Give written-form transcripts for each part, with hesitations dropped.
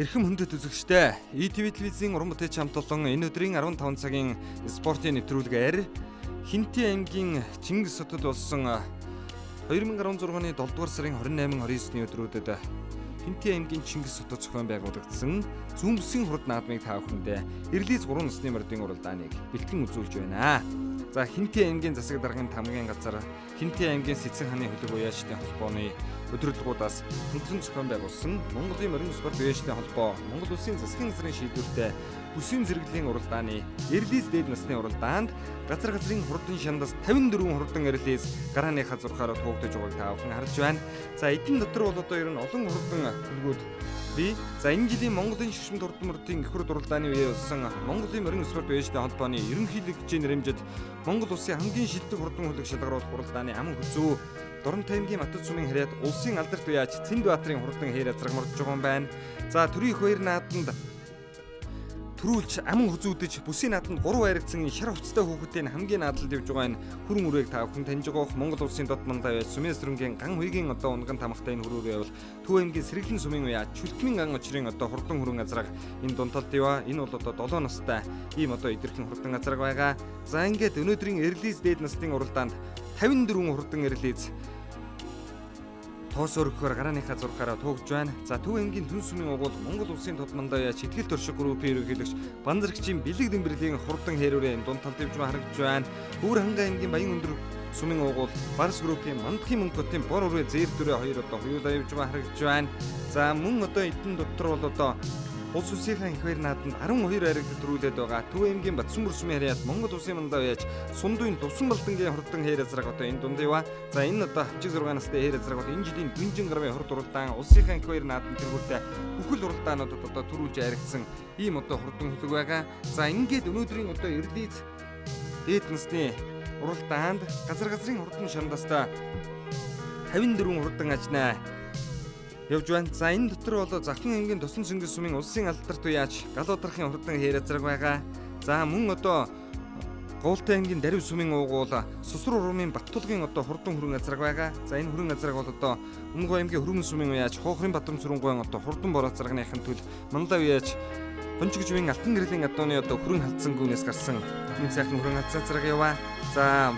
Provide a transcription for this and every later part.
Эрхэм хүндэт үзэгчтэй ETV телевизийн уран бүтээч хамт олон энэ өдрийн 15 цагийн спортын нэвтрүүлгээр Хинтээ аймгийн Чингис хотод болсон 2016 оны 7 дугаар сарын 28-29-ний өдрүүдэд Хинтээ аймгийн Чингис хотод зохион байгуулагдсан зүүмбэсийн хурд наадмыг та бүхэндээ эрэлийз 3 насны мордын уралдааныг бэлтгэн үзүүлж байна. За Хинтээ аймгийн засаг даргын тамгын газар Хинтээ аймгийн Сэцэн хааны хөлөг уяачдын холбооны өдрөлгуудаас хамтран зохион байгуулсан Монголын морин спорт уяачдын холбоо Монгол Улсын засгийн газрын шийдвэртэй бүсийн зэрэглэлийн уралдааны эрэлийз дээд насны уралдаанд газар газрын хурдан шандас 54 хурдан эрэлийз гарааныхаа зурхаараа туugдаж байгааг та бүхэн харж байна. За эдийн дотор бол одоо ер нь олон хурдан хөлгүүд бий. За энэ жилийн Монголын шигшмт хурдан мөрдийн их хурд уралдааны үеэр болсон Монголын морин спорт уяачдын холбооны ерөнхийлөгчийн нэрэмжид Монгол Улсын хамгийн шилдэг хурдан хөлөг шалгаруулах уралдааны аман хүзүү Дорн таймгийн Матад сумын харьяат улсын алдарт уяач Цэндбаатарын хурдан хээр азраг мордж байгаа юм байна. За төрийн хоёр нааданд төрүүлж аман хүзүүдэж бүсийн нааданд 3 хайрагцсан шар хувцастай хүүхдийн хамгийн наадалд явж байгаа энэ хүрэн үрийг та бүхэн таньж байгаах Монгол Улсын дод мандаа уяач Сүмэн Сүрэнгийн ган хуйгийн одоо унган тамхтай энэ хүрүүрээ бол Төв аймгийн Сэргэлэн сумын уяач Чүлтмийн ган очрын одоо хурдан хүрэн азраг энэ дундталд яваа. Энэ бол одоо 7 настай ийм одоо идэрхэн хурдан азраг байгаа. За ингээд өнөөдрийн эрэлийз дээд насны уралдаанд 54 хурдан эрэлийз тоос өргөхөөр гарааныхаа зурхаараа туугж байна. За Төв аймгийн Түн сумын угуул Монгол Улсын тод мандаа уяач Итгэл туршиг группийн ерөнхийлөгч Банзарагчийн бэлэг дэмбэрлийн хурдан хэрүүрээ энэ дунд талд явж харагдж байна. Өвөр ханга аймгийн Баян өндөр сумын угуул Барс группийн Мандахын мөнгөтийн бор үрээ зээр дүрээ хоёр одоо хуйлаа явж харагдж байна. За мөн одоо эдэн дотор бол одоо улс улсынхаа их баяр нааданд 12 хайрагд төрүүлээд байгаа. Төв аймгийн Батсүмбэр сумын харьяат Монгол Улсын мандаа уяач Сундуйн Дувсан Балдангийн хурдан хээр азраг одоо энэ дунд яваа. За энэ одоо хавчиг 6 настай хээр азраг бол энэ жилийн Дүнжин гарвын хурд уралдаан улсынхаа их баяр нааданд тэргүүртэй бүхэл уралдаануудад одоо төрүүлж харагдсан ийм одоо хурдан хөлөг байгаа. За ингээд өнөөдрийн одоо эрэлийз дээд насны уралдаанд газар газрын хурдан шандастаа 54 хурдан ажнаа явж байна. За энэ дотор бол Захын аймгийн Тосон Цэнгис сумын улсын алдарт уяач Галуудрахын хурдан хээр азраг байгаа. За мөн одоо Говьтай аймгийн Дарив сумын уугуул Сусар урмын Баттулгын одоо хурдан хүрэн азраг байгаа. За энэ хүрэн азраг бол одоо Өмнөгов аймгийн Хөрмөн сумын уяач Хоохрын Батрам Сүрэнгуйн одоо хурдан бор азрагныхын төл мандаа уяач Гончигжвийн Алтан гэрлийн адууны одоо хүрэн халдсан гүнээс гарсан энэ сайхан хүрэн азраг яваа. За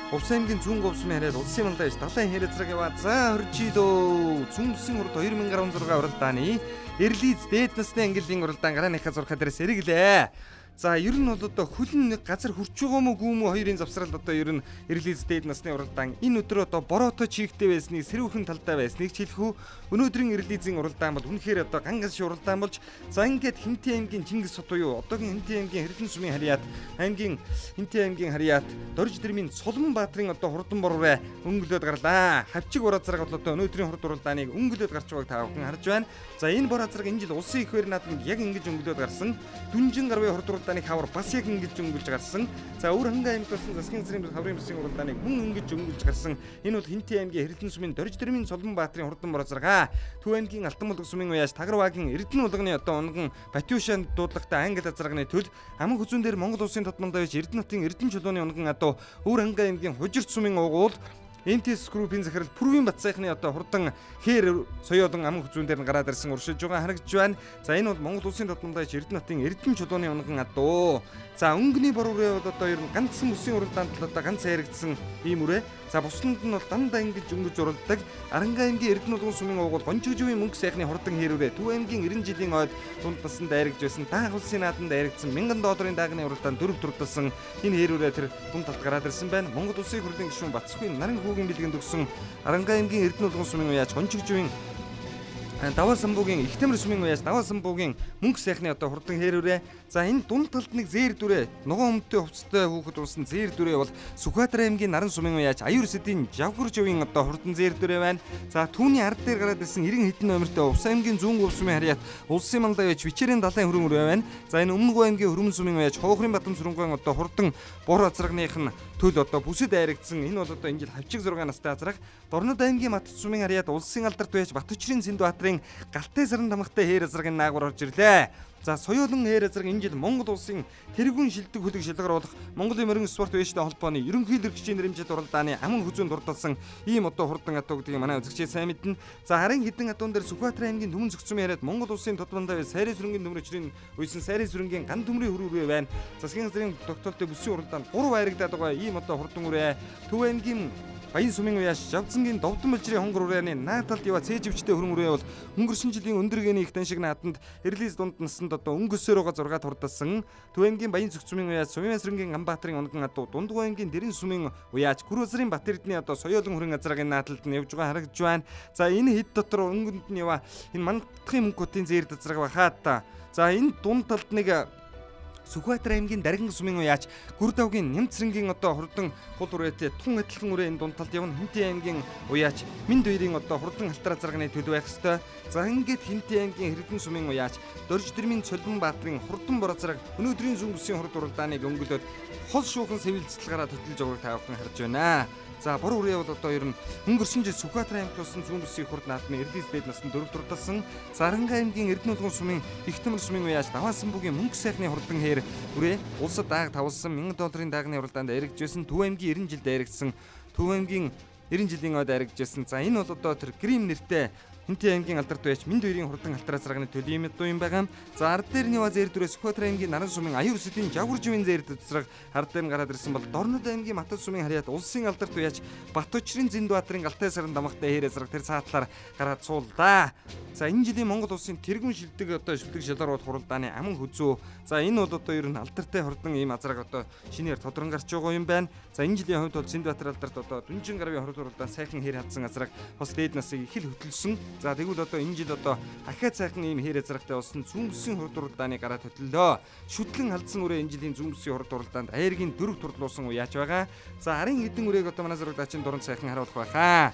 Увс аймгийн Зүүн Говь сумын харьяат улсын мандаа уяач Далайн хээр азраг яваа. За хоржидөө Зүүнбэсийн хурд 2016 уралдааны эрэлийз дээд насны ангиллын уралдаан гарааныхаа зурхаа дээрээс эрэглээ. За ер нь бол одоо хөлн газар хүрч байгаа мó гүмүү хоёрын завсрал одоо ер нь эрэлийз дээд насны уралдаан энэ өдөр одоо бороотой чигтэй байсныг сэрүүхэн талдаа байсныг хэлэх үү. Өнөөдрийн эрэлийзийн уралдаан бол үнэхээр одоо гангас уралдаан болж за ингээд Хинтээ аймгийн Чингис хот буюу одоогийн Хинтээ аймгийн Хэрлэн сумын харьяат Хинтээ аймгийн харьяат Дорж дэрмийн Солон Баатрын одоо хурдан бороо өнгөлөд гарлаа. Хавчиг бор азраг бол одоо өнөөдрийн хурд уралдааныг өнгөлөд гарч байгааг та бүхэн харж байна. За энэ бор азраг энэ жил улсын их баяр наадамд яг ингэж өнгөлөд гарсан. Дүнжин гарвын хурд уралдааны хавар бас яг ингэж өнгөлж гарсан. За Өвөр ханга аймагт болсон засгийн газрын хаврын бүсийн уралдааныг мөн ингэж өнгөлж гарсан. Энэ бол Хинтээ аймгийн Хэрлэн сумын Дорж дэрмийн Солон Баатрын хурдан бор азраг. Төв аймгийн Алтан булган сумын уяач Тагарваагийн Эрдэнэ булганы одоо унган Батюшаанд дуудлагатай англи азрагны төл аман хүзүүн дээр Монгол Улсын тод мандаа уяач Эрдэнэ хотын Эрдэнэ чулууны унган адуу Өвөр ханга аймгийн Хужирт сумын угуул МТС группийн захирал Пүрвийн Бат сайхны одоо хурдан хээр соёолон аман хүзүүн дээр нь гараад ирсэн уршиж байгаа харагдж байна. За энэ бол Монгол Улсын тод мандаа Эрдэнэ хотын Эрдэнэ чулууны унган адуу. За өнгөний бор үрээ бол одоо ер нь ганцхан бүсийн уралдаанд л одоо ганц харагдсан ийм үрээ. За бусланд нь бол дандаа ингэж өнгөж уралдаг. Аранга аймгийн Эрдэнэ улгын сумын угуул Гончигжвийн мөнгө сайхны хурдан хээр үрээ. Төв аймгийн 90 жилийн ойд дунд насанд дайрагж байсан даах улсын нааданд дайрагдсан 1000 долларын даагны уралдаанд дөрөв турдсан энэ хээр үрээ тэр дунд талд гараад ирсэн байна. Монгол Улсын хурлын гишүүн Бацсхийн наран хүүгийн бэлгэнд өгсөн Аранга аймгийн Эрдэнэ улгын сумын уяач Гончигжвийн Даваа самбуугийн Ихтэмэр сумын уяач Даваа самбуугийн мөнгө сайхны одоо хурдан хээр үрээ. За энэ дунд талд нэг зээр дүрээ ногоон өмдтэй хувцастай хүүхэд улсан зээр дүрээ бол Сүхбаатар аймгийн Наран сумын уяач Аюур сэдийн Жавхаржувийн одоо хурдан зээр дүрээ байна. За түүний ард дээр гараад ирсэн 90 хэдэн номертой Увс аймгийн Зүүн Говь сумын харьяат улсын мандаа уяач Бичээрийн далайн хүрэн үрээ байна. За энэ Өмнөгов аймгийн Хөрмөн сумын уяач Хоохрын Батрам Сүрэнгуйн одоо хурдан бор азрагных нь төл одоо бүсэд дайрагдсан. Энэ бол одоо энэ жил хавчиг 6 настай азраг. Дорнод аймгийн Матад сумын харьяат улсын алдарт уяач Батөчрийн Цэндбаатрын Галтай саран тамхтай хээр азрагын наагур орж ирлээ. За соёолон хээр эзрэг энэ жил Монгол улсын тэргүүн шилдэг хөлөг шилгаруулах Монголын морин спорт вэштэй холбооны ерөнхий хэрэгжлийн нэрмжит уралдааны аман хүзүүнд дурдсан ийм одоо хурдан атуу гэдгийг манай үзэгчид сайн мэднэ. За харин хэдэн атуун дээр Сүхбаатар аймгийн Түмэн зөгцсөн яриад Монгол улсын тодбондоо сайрын сүрэнгийн төмөрчрийн үйсэн сайрын сүрэнгийн ган төмрийн хөрүүрээ байна. Засгийн газрын тогтоолтой бүсийн уралдаанд 3 байрагдаад байгаа ийм одоо хурдан үрээ Төв аймгийн Баян сумын уяаш Жавцангийн Довдон мөлжрийн хонгор урааны нааталд ява цээжвчтэй хөрөн үрээ бол өнгөрсөн жилийн өндөргээний их таншиг наатанд релиз дунд насанд одоо өнгөсөөр байгаа 6 турдасан. Төв аймгийн Баян цогцмын уяаш Сувын сэрэнгийн Амбаатарын онгон адуу Дундгой аймгийн Дэрэн сумын уяаш Гүрвэсрийн Батэрдний одоо соёолон хөрөн газрын нааталд нь явж байгаа харагдж байна. За энэ хэд дотор өнгөнд нь ява энэ мандахын мөнгөтийн зээр дазраг бахаа та. За энэ дунд талд нэг Сүхбаатар аймгийн Даргин сумын уяач Гүрдавгийн Нямцрэнгийн одоо хурдан хул үрээтэй тун адилхан үрээ энэ дунд талд явна. Хинтээ аймгийн уяач Минд хоёрын одоо хурдан алтар зарганы төлөв байх ёстой. За ингээд Хинтээ аймгийн Хэрдэн сумын уяач Дорж дэрмийн Цолбон Баатарын хурдан бороо зараг өнөөдрийн зүүн бүсийн хурд уралдааныг өнгөлөөд хол шуухан сэвэлцэлгаараа төтөлж байгааг таавхан харж байна. За буруу үрээ бол одоо ер нь өнгөрсөн жил Сүхбаатар аймагт болсон зүүн бүсийн хурд наадмын Эрдэнэс бэд насанд 4 дурдсан. Заранга аймгийн Эрдэнэ сумын Ихтэмэр сумын уяаш Даваасан бүгийн мөнгө сайхны хурдан хээр үрээ улсад дааг тавлсан $1000 даагны уралдаанд эргэжсэн. Төв аймгийн 90 жилд эргэсэн. Төв аймгийн 90 жилийн ойд эргэжсэн. За энэ бол одоо тэр Грим нэртэй Хинтээ аймгийн алдарт байж Минд хоёрын хурдан алтараа зарганы төлөв юм дуу юм байгаа. За ард дээр нь зээр дөрөс Сүхбаатар аймгийн Наран сумын Аюур сэдийн Жавгүржмийн зээр дэцрэг ард дээр нь гараад ирсэн бол Дорнод аймгийн Матад сумын харьяат улсын алдарт байж Батөчрийн Зэндбаатарын Галтай сарын дамгтай хээрээ зараг тэр цаатлаар гараад сууллаа. За энэ жилийн Монгол улсын тэргүүн шилдэг одоо шилдэг шалгаруулах хуралдааны аман хүзүү. За энэ бол одоо ер нь алдартай хурдан ийм азраг одоо шинээр тодрон гарч байгаа юм байна. За энэ жилийн хувьд бол Зэндбаатар алдарт одоо Дүнжин гарвын хуралдаан сайхан хээр хадсан азраг бас дээд насыг их л хөтөлсөн. За тэгвэл одоо энэ жил одоо ахиад сайхан ийм хээрээ зарагтай болсон зүүн бүсийн хурд уралдааны гараад хөтлөлөө. Шүтлэн халдсан үрээ энэ жилийн зүүн бүсийн хурд уралдаанд аяаргийн 4 турлуулсан уяач байгаа. За арын хэдэн үрээг одоо манай зурагдаачийн дуранд сайхан харуулах байхаа.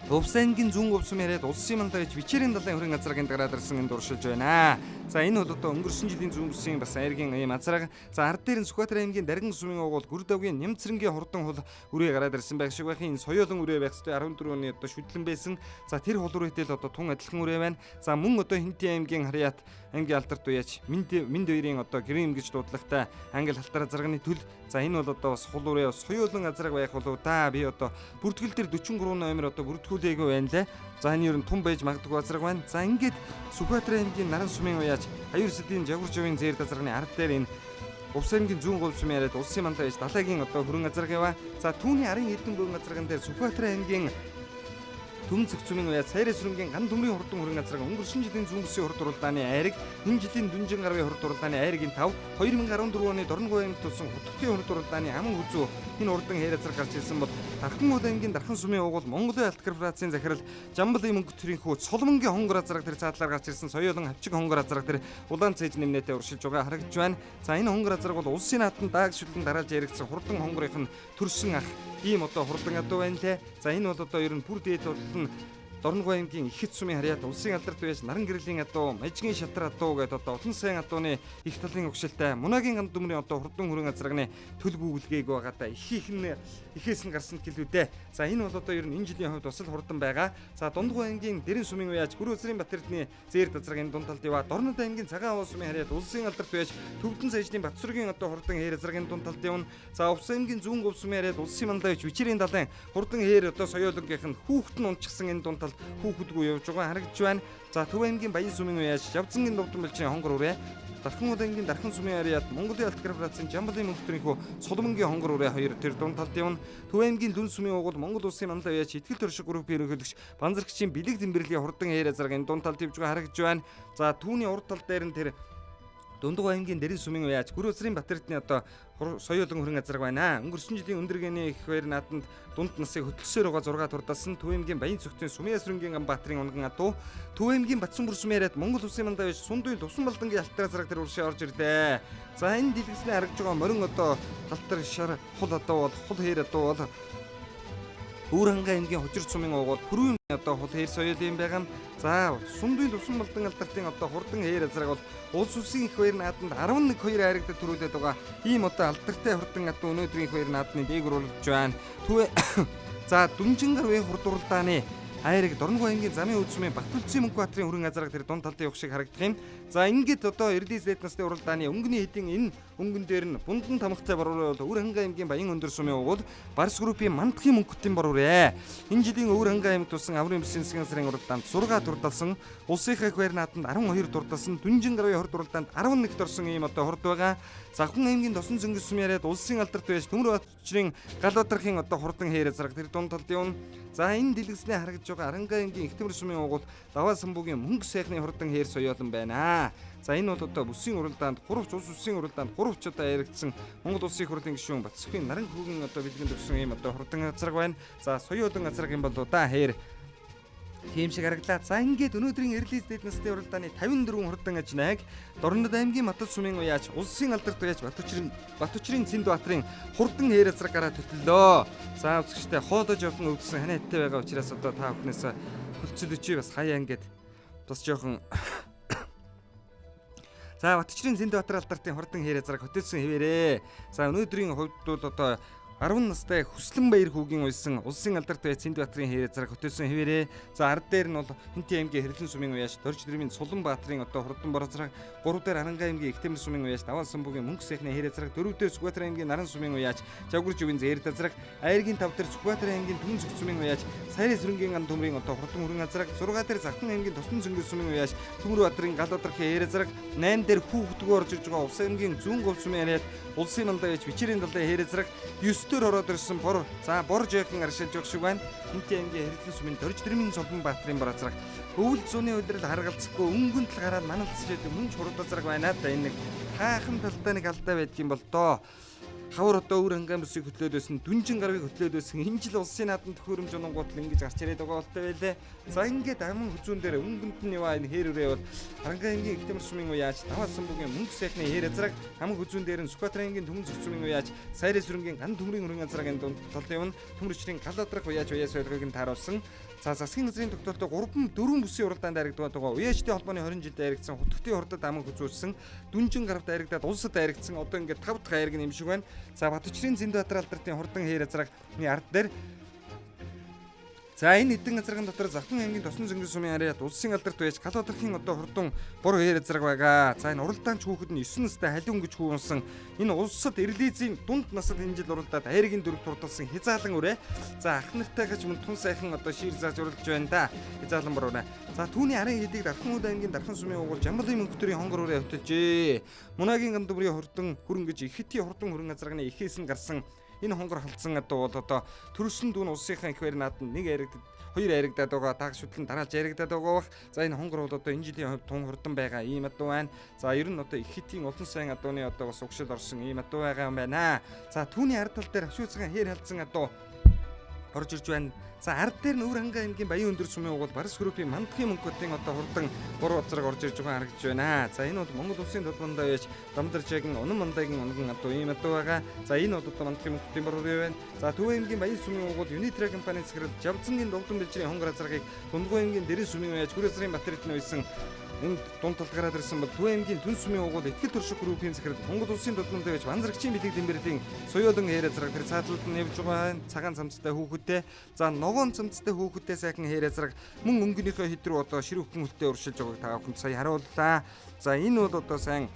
Увсангийн зүүн өвсөм яриад улсын мандаж Вичээрийн далайн хөрөн газрын дараад ирсэн энэ дуршилж байна. За энэ бол одоо өнгөрсөн жилийн зүүн бүсийн бас аяаргийн ийм азраг. За ард дээр нь Сүхбаатар аймгийн Даргин сумын угуул Гүрдавгийн Нямцрэнгийн хурдан хул үрээ гараад ирсэн байх шиг байхын соёолон үрээ байх ёстой 14 оны одоо шүтлэн байсан. За тэр хул үрээтэй л одоо тун адилхан үрээ байна. За мөн одоо Хинтээ аймгийн харьяат аймгийн алдарт уяач Минд хоёрын одоо Грим гэж дуудлагатай англи алтар зарганы төл. За энэ бол одоо бас хул үрээ соёолон азраг байх болов да. Би одоо бүртгэл дээр 43 номер одоо бүртгүүлээгүй байна лээ. За энэ ер нь тун байж магадгүй азраг байна. За ингээд Сүхбаатар аймгийн Наран сумын уяач Аюур сэдийн Жавгүржмийн зээр дазрагны ард дээр энэ Увс аймгийн зүүн говь сумын яриад улсын мандаж далайгийн одоо хөрөн азраг яваа. За түүний арын эдэн бүрэн азраган дээр Сүхбаатар аймгийн Түмэн цогцмын уяа сайрын сүрэнгийн ган төмрийн хурдан хөрөн газраг өнгөрсөн жилийн зүүн бүсийн хурд уралдааны айраг энэ жилийн Дүнжин гарвын хурд уралдааны айргийн 5 2014 оны Дорногой аймагт болсон хөтөлбөрийн хурд уралдааны аман хүзүү энэ урдан хээр азраг гарч ирсэн бол Дархан уул аймгийн Дархан сумын угуул Монголын алт корпорацийн захирал Жамбалын мөнгө төрийн хүү Соломонгийн хонгор азраг тэр цаатлаар гарч ирсэн соёолон авчиг хонгор азраг тэр улаан цээж нэмнэтэ уршилж байгаа харагдж байна. За энэ хонгор азраг бол улсын наатан дааг шүлэн дараалж яригдсан хурдан хонгорын төрсөн ах ийм одоо хурдан адуу байна лээ. За энэ бол одоо ер нь бүр дээд бол нь Дорногой аймгийн Ихэт сумын харьяат улсын алдарт байж Наран гэрлийн адуу, Мажгийн шатар адуу гэдэг одоо олон сайн адууны их талын угшилтай Мунагийн ганд дүмрийн одоо хурдан хөрөн азрагны төлөв гүйлгээг байгаадаа ихээс нь гарсан гэлүүдээ. За энэ бол одоо ер нь энэ жилийн хувьд бас л хурдан байгаа. За Дундгой аймгийн Дэрэн сумын уяач Гүрвэсрийн Батэрдний зээр дазраг энэ дунд талд яваа. Дорнод аймгийн Цагаан уул сумын харьяат улсын алдарт байж Төвдөн цайжны Батсүргийн одоо хурдан хээр азраг энэ дунд талд явна. За Увс аймгийн зүүн говь сумын харьяат улсын мандаж Вичээрийн далайн хурдан хээр одоо соёологийнх нь хүүхэд нь унчсан энэ дунд хүүхэдгүй явж байгаа харагдж байна. За Төв аймгийн Баян сумын уяач Жавцангийн Довдон мөлжрийн хонгор үрээ Дархан уул аймгийн Дархан сумын харьяат Монголын алт корпорацийн Жамбалын мөнгө төрийн хүү Соломонгийн хонгор үрээ хоёр тэр дунд талд явна. Төв аймгийн Дүн сумын угуул Монгол улсын мандаа уяач Итгэл төршиг группийн ерөнхийлөгч Банзарагчийн бэлэг тэмдэглэлийн хурдан хээр азраг энэ дунд талд явж байгаа харагдж байна. За түүний урд тал дээр нь тэр Дундгой аймгийн Дэрэн сумын уяач Гүрвэсрийн Батэрдний одоо соёолон хөрөн азраг байна. Өнгөрсөн жилийн өндөргээний их баяр нааданд дунд насыг хөтлсөөр байгаа 6 турдасан. Төв аймгийн Баян цогтын Сумын сэрэнгийн Амбаатарын онгон адуу, Төв аймгийн Батсан бүр сумын яриад Монгол улсын мандаж Сундын Тувсан балдангийн алтар азраг тэр уршаа орж ирлээ. За энэ дэлгэцний харагдж байгаа морин одоо алтар шар хул адуу бол хул хээр адуу бол Өөрхангай аймгийн Хожир сумын угуул Пүрүүн одоо хул хээр соёол юм байгаа. За Сундын Тувсан балдан алтартын одоо хурдан хээр азраг бол улс улсын их баяр нааданд 11-2 айрагдад төрүүлээд байгаа. Ийм одоо алдартай хурдан адуу өнөөдрийн их баяр наадны дээгүр уралж байна. За Дүнжин гарвын хурд уралдааны айраг Дорногой аймгийн Замын үд сумын Батүлцийн Мөнхбаатарын хөрөн азраг тэр дунд талд явах шиг харагдах юм. За ингээд одоо Эрдэнэс этносны уралдааны өнгөний хэдийн энэ өнгөн дээр нь Бундан тамгатай баруурын бол Өвөр хангай аймгийн Баян өндөр сумын угуул Барс группийн Мандахын мөнгөтийн баруурэ. Энэ жилийн Өвөр хангай аймагт тусан аврын бүсийн засгийн сарын уралдаанд 6 дурдалсан, улсынхаа хвээр нааданд 12 дурдалсан, Дүнжин гаруйн хорд уралдаанд 11 дорсон ийм одоо хорд байгаа. Завхан аймгийн Тосон зөнгөс сум яриад улсын алдарт байж Төмөр Батчрын Галбатархын одоо хурдан хэрэг зараг тэр дунд талын. За энэ дэлгэснээ харагдж байгаа Арангай аймгийн Ихтэмэр сумын угуул Даваа самбуугийн мөнгө сайхны хурдан хэр соёолон байна. За энэ бол одоо бүсийн уралдаанд 3 улс улсын уралдаанд 3 ч одоо яригдсан Монгол улсын хурлын гишүүн Батсхийн наран хүүгийн одоо бэлгэнд өгсөн ийм одоо хурдан газраг байна. За соёолон газраг юм бол удаа хээр тийм шиг хараглаа. За ингээд өнөөдрийн Эрдэнэс эднэсний уралдааны 54 хурдан ажнаг Дорнод аймгийн Матал сумын уяаж улсын алдарт байж Батүчрийн Цэндбаатарын хурдан хэр газраг гараа төтлөө. За үзэгчтэй хоолой жоохон өвдсөн ханиадтай байгаа учраас одоо та бүхнээс хөлцөл өчий бас хаяа ингээд бас жоохон За Батчрын Цэндбаатар алдартын хурдан хэр газраг хөтөлсөн хэвээрээ. За өнөөдрийн хувьд бол одоо 10 настай Хүслэн Баяр хүүгийн уйсан улсын алдарт бай Цэндбаатарын хэр зараг хөтөлсөн хэвээрээ. За ард дээр нь бол Хинтээ аймгийн Хэрлэн сумын уяаж Дорж дэрмийн Суланбаатарын одоо хурдан борозраг, 3 дээр Арангай аймгийн Ихтэмэр сумын уяаж Даваа самбуугийн Мөнгө сайхны хэр зараг, 4 дээр Сүхбаатар аймгийн Наран сумын уяаж Жавгүр живийн Зээр зараг, Айргийн 5 дээр Сүхбаатар аймгийн Түмэн зүг сумын уяаж Сайрын сүрэнгийн ган төмрийн одоо хурдан хүрэн азраг, 6 дээр Завхан аймгийн Тосон зөнгөс сумын уяаж Төмөр Баатарын Галбатархын хэр зараг, 8 дээр Хүүхдгөө орж ирж байгаа Увс аймгийн Зүүн гов сумын яриад улсын мандаа яж Бичирийн далайн хэр зараг, 9 дээр ороод ирсэн бор. За бор жаахан аршилж явах шиг байна. Хинтээ аймгийн Хэрлэн сумын Дорж дэрмийн Суланбаатарын борозраг, өвөл зүүнний үйлрэл харгалцахгүй өнгөнд л гараад маналцж байдаг мөн ч хурд зараг байна да. Энэ нэг хаахан талдаа нэг алдаа байдгийн бол доо. Хавар одоо Өвөр хангай бүсийг хөтлөөд байсан, Дүнжин гарыг хөтлөөд байсан. Энэ жил улсын наадам төхөөрөмж оногууд л ингэж гарч ирээд байгаа болтой байлээ. За ингээд амин хүзүүн дээр өнгөнд нь яваа энэ хэр үрээ бол Арангай аймгийн Ихтэмэр сумын уяаж Даваа самбуугийн Мөнгө сайхны хэр азраг, амин хүзүүн дээр нь Сүхбаатар аймгийн Түмэн зүг сумын уяаж Сайрын сүрэнгийн ган төмрийн өргөн азрагийн дунд талын Төмөрчрийн Галбатарх уяаж соёлгыг нь тааруулсан. За засгийн газрын тогтоолтой 3-4 бүсийн уралдаанд харагддаг байгаа. Уяажтын холбооны 20 жилд харагдсан, хутгтын хурдад аман хүзүүлсэн, Дүнжин гаравт харагдаад улсад харагдсан. Одоо ингээд 5 дахь хайраг юм шиг байна. За Батүчрийн Цэндбаатар алдартын хурдан хэр азрагны ард дээр за энэ эдэн газрын дотор Завхан аймгийн Тосон зөнгөс сумын яриад улсын алдарт байж Галбатархын одоо хурдан бор хэр азраг байгаа. За энэ уралдаанч хүүхэд нь 9 настай халиун гэж хүүнсэн. Энэ улсад Эрдэнэсийн дунд насад энэ жил уралдаад хайргийн дөрөв турдалсан Хязаалан үрээ. За ах нартай гэж мөн тун сайхан одоо шир зааж уралдаж байна да. Хязаалан бороо. За түүний арын хэдийг Дархан аймгийн Дархан сумын угуул Жамбалын мөнгөтрийн хонгор үрээ хөтөлжээ. Мунагийн ган төмрийн хурдан хүрэн гэж Ихэти хурдан хүрэн азрагны ихээс нь гарсан. Энэ хонгор халдсан одоо төрөсөн дүүн улсынхаа ихвэр нааданд нэг яригдад, хоёр яригдаад байгаа, таг шүтлэн дараалж яригдаад байгаа. За энэ хонгор бол одоо энэ жилийн хувьд тун хурдан байгаа ийм адуу байна. За ер нь одоо Ихэтийн улан сайн адууны одоо бас угшил орсон ийм адуу байгаа юм байна. За түүний ард тал дээр хавшууцхан хэр халдсан адуу орж ирж байна. За ард дээр нь Өвөр хангай аймгийн Баян өндөр сумын угуул Барс группийн Мандахын мөнгөтийн одоо хурдан бор бацраг орж ирж байгаа харагдж байна. За энэ бол Монгол улсын толгондоо яж Дамдаржаагийн Унан мандагийн унган адуу ийм адуу байгаа. За энэ бол одоо Мандахын мөнгөтийн бор үрээ байна. За Төв аймгийн Баян сумын угуул Юнитра компани захирал Жавцангийн Довдон бэлжирийн хонгор азрагыг Дундгой аймгийн Дэрэн сумын яж Хүрээсрийн Батэрдэн үйсэн энэ дунд талгаараа ирсэн бол Төв аймгийн Түн сумын угуул Итгэл туршиг группийн захирал Монгол улсын толгондоо яж Банзрагчийн бэлэг дэмбэрлийн соёолон хэр азраг тэр цаадлалд нь явж байгаа цагаан цамцтай хүүхэдтэй. За ногоон цамцтай хүүхэдтэй сайхан хэр азраг мөн өнгөнийхөө хэд рүү одоо ширүүхэн хөлтэй уршилж байгааг та бүхэнд сая харууллаа. За энэ бол одоо сайн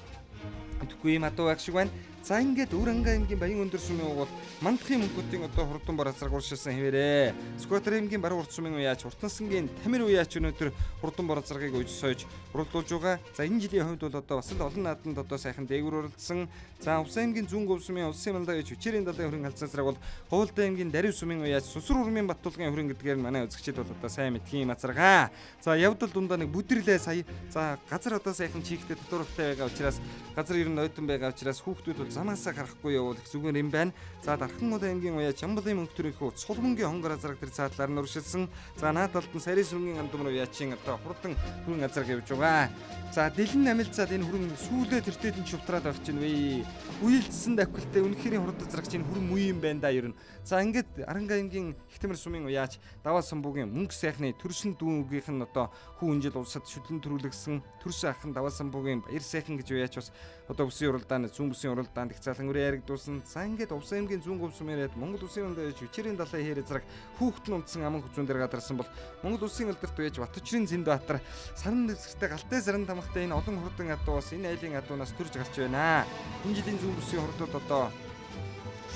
итгэхгүй юм адуу байх шиг байна. За ингээд Өвөр хангай аймгийн Баян өндөр сумын угуул Мандахын мөнгөтийн одоо хурдан бор азраг уршилсан хэвээрээ. Сүхбаатар аймгийн Баруун урт сумын уяаж Хуртансангийн Тамир уяаж өнөөдөр хурдан бор азрагыг үж сойж уралдуулж байгаа. За энэ жилийн хувьд бол одоо бас л олон нааданд одоо сайхан дээгүүр уралдсан. За Увс аймгийн Зүүн гов сумын улсын мандаа гэж Бичирийн далайн хөрөнгө халдсан азраг бол Ховолтой аймгийн Дарив сумын уяаж Сусар урмын Баттулгын хөрөнгө гэдгээр нь манай үзэгчид бол одоо сайн мэдхийн азрагаа. За явдал дундаа нэг бүдэрлээ сая. За газар одоо сайхан чигтэй татвартай байгаа учраас газар ер нь ойтон байгаа учраас хүүхдүүд бол замаасаа гарахгүй явуул их зүгээр юм байна. За Дархан аймгийн уяаж Жамбалын мөнгөтрийнхөө Цулмөнгийн хонгор азраг тэр цаатлаар нь уршилсан. За наад талд нь Сайрын сүрэнгийн гандам руу яачин одоо хурдан хүрэн азраг явж байгаа. За дэлэн намилцаад энэ хүрэн сүүлээ тэртээд нь шувтраад авч чинь вэ. Үеэлдсэн давхилтай үнэхээр хурд азраг чинь хүрэн муу юм байна да ер нь. За ингээд Арангай аймгийн Ихтэмэр сумын уяаж Даваа самбуугийн Мөнгө сайхны төрсөн дүүгийнх нь одоо хүүн жил улсад шүтлэн төрүүлгсэн төрсөн ахын Даваа самбуугийн Баяр сайхан гэж уяаж бас одоо бүсийн уралдааны зүүн бүсийн уралдааны уралдаанд их залан үрээ яригдуулсан. За ингээд Увсан аймгийн зүүн говь сумын яриад Монгол Улсын үндэ Хүчээрийн далайн хээрэ зараг хүүхдэн унтсан аман хүзүүн дээр гадарсан бол Монгол Улсын алдарт байж Батчрын Зэндбаатар саран дэвсгэртэй галтай саран тамхтай энэ олон хурдан адуус энэ айлын адуунаас төрж гарч байна. Энэ жилийн зүүн бүсгийн хурдууд одоо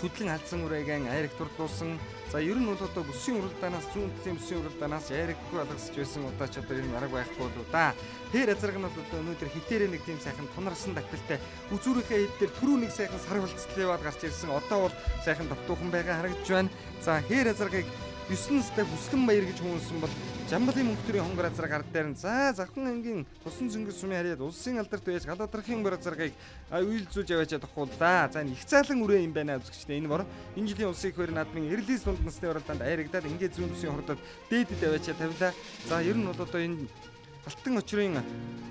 шүтлэн алдсан үрээгийн айраг турдуулсан. За ер нь бол одоо бүсгийн уралдаанаас зүүн бүсгийн бүсгийн уралдаанаас айраггүй алгасч байсан удаа ч одоо энэ арга байхгүй л да. Тэр азаргнууд одоо өнөөдөр хитээрээ нэг тийм сайхан тунарсан давталтай үзүүрийнхээ хэд дээр түрүү нэг сайхан сар болцлоо яваад гарч ирсэн. Одоо бол сайхан давтуухан байгаа харагдж байна. За хэр азаргыг 9 настай хүслэн баяр гэж хүнсэн бол Жамбалын мөнгөтрийн хонгор азраг ард дээр нь за Завхан ангийн тусан зөнгөр сумын харьяад улсын алдарт байж гадаадрахын бор азрагыг уйлзүүлж яваач чадахгүй л да. За энэ их заалан үрээ юм байна үзэгчтэй. Энэ бор энэ жилийн улсын их хуурийн наадмын эрэлээс дунд насны уралдаанд айрагдаад ингээд зүүн бүсгийн хурдад дээдэд яваач тавилаа. За ер нь бол одоо энэ Алтан очрын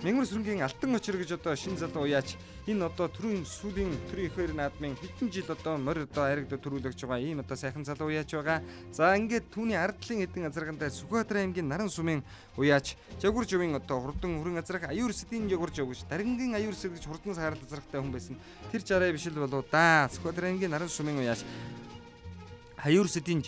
Мянгар сүрэнгийн алтан очр гэж одоо шинэ залуу уяач энэ одоо төрийн сүүлийн төрийн их хуурийн наадмын хэдэн жил одоо морь одоо айрагдаад төрүүлэгч байгаа ийм одоо сайхан залуу уяач байгаа. За ингээд түүний ардлын эдэн азаргандаа Сүхбаатар аймгийн Наран сумын уяач Жагвар жовын одоо хурдан хүрэн азрах аюур сэдийн Жагвар жов гэж дарингийн аюур сэд гэж хурдан саард азрахтай хүн байсан. Тэр жараа биш л болоо да. Сүхбаатар аймгийн Наран сумын уяач аюур сэдийн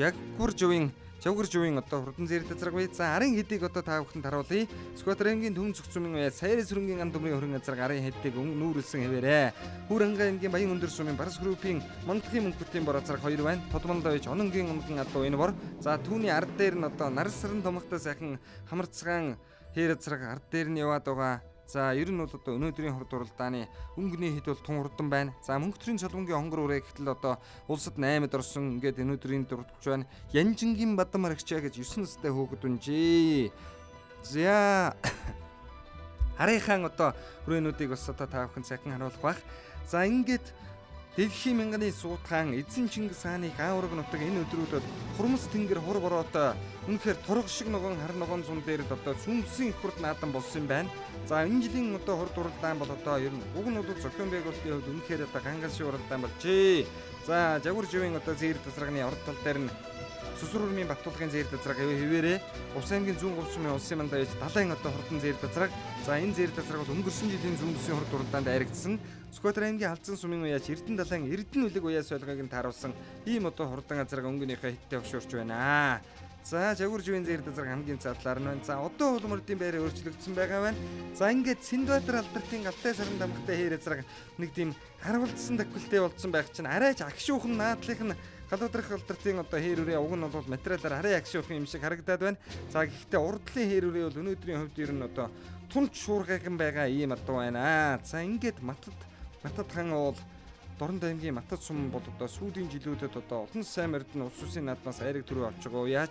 Жагвар жовын одоо хурдан зэрэг азраг бай. За арын хэдийг одоо та бүхэнд харуулъя. Сүхбаатар аймгийн Төмөн цогц сумын уяа Сайрын сүрэнгийн ан дүмрийн хөрөн азраг арын хэдийг нүүрлсэн хэвээрээ. Хүрэнга аймгийн Баян өндөр сумын Барс группийн Монголын мөнгөтийн бор азраг 2 байна. Тодмондоо байж Ононгийн унган адуу энэ бор. За түүний ард дээр нь одоо нарсран томхтой сайхан хамарцгаан хэр азраг ард дээр нь яваад байгаа. За ер нь бол одоо өнөөдрийн хурд уралдааны өнгөний хэд бол тун хурдан байна. За мөнгөтрийн цолгонгийн хонгор үрээ гэтэл одоо улсад 8-д орсон ингээд өнөөдрийн дурдж байна. Янжингийн бадам арагчаа гэж 9 настай хөөхд үнжээ. За харийнхаан одоо хүрээнүүдийг бас одоо та бүхэн сайхан харуулах бах. За ингээд Дэлхийн мянганы суутгаан эзэн Чингис хааны аавраг нутаг энэ өдрүүдэд хурмас тэнгэр хур бороотой үнэхээр торго шиг ногоон хар ногоон зун дээр одоо сүмсийн их хурд наадам болсон юм байна. За энэ жилийн одоо хурд уралдаан бол одоо ер нь уг нь бол зохион байгуулалтын хувьд үнэхээр одоо ганган шиг уралдаан болжээ. За Жагвар жовын одоо зээр тасрагны орд тал дээр нь Сүсрүрмийн Баттуулгын зээр тасраг хэвээрээ Увс аймгийн зүүн говь сумын улсын мандаа ээж далайн одоо хурдан зээр тасраг. За энэ зээр тасраг бол өнгөрсөн жилийн зүүн бүсгийн хурд уралдаанд айрагдсан. Сүхбаатар аймгийн Халзан сумын уяач Эрдэнэ далайн Эрдэнэ үлэг уяас ойлгоог нь тааруулсан ийм одоо хурдан азраг өнгөнийхөө хиттэй өгшөөрч байна. За Жагвар жовын зээр тасраг хамгийн цаадлаар нь байна. За одоо улмөрдийн байраа өөрчлөгдсөн байгаа байна. За ингээд Сэндбаатар алдартын галтай саран дамхтай хэр азраг нэг тийм харуулсан тагвилтэй болцсон байх чинь арайч агшуухан наадлынх нь Галуудрах алдартын одоо хэр үрээ уг нь бол материалаар арай агшуух юм шиг харагдаад байна. За гэхдээ урдлын хэр үрээ бол өнөөдрийн хувьд ер нь одоо тунч шуургайхан байгаа ийм адуу байна. За ингээд Матад хаан бол Дорн аймгийн Матад сум бол одоо сүүлийн жилүүдэд одоо олон сайн морьд нь улс улсын наадмаас айраг төрөө авч байгаа.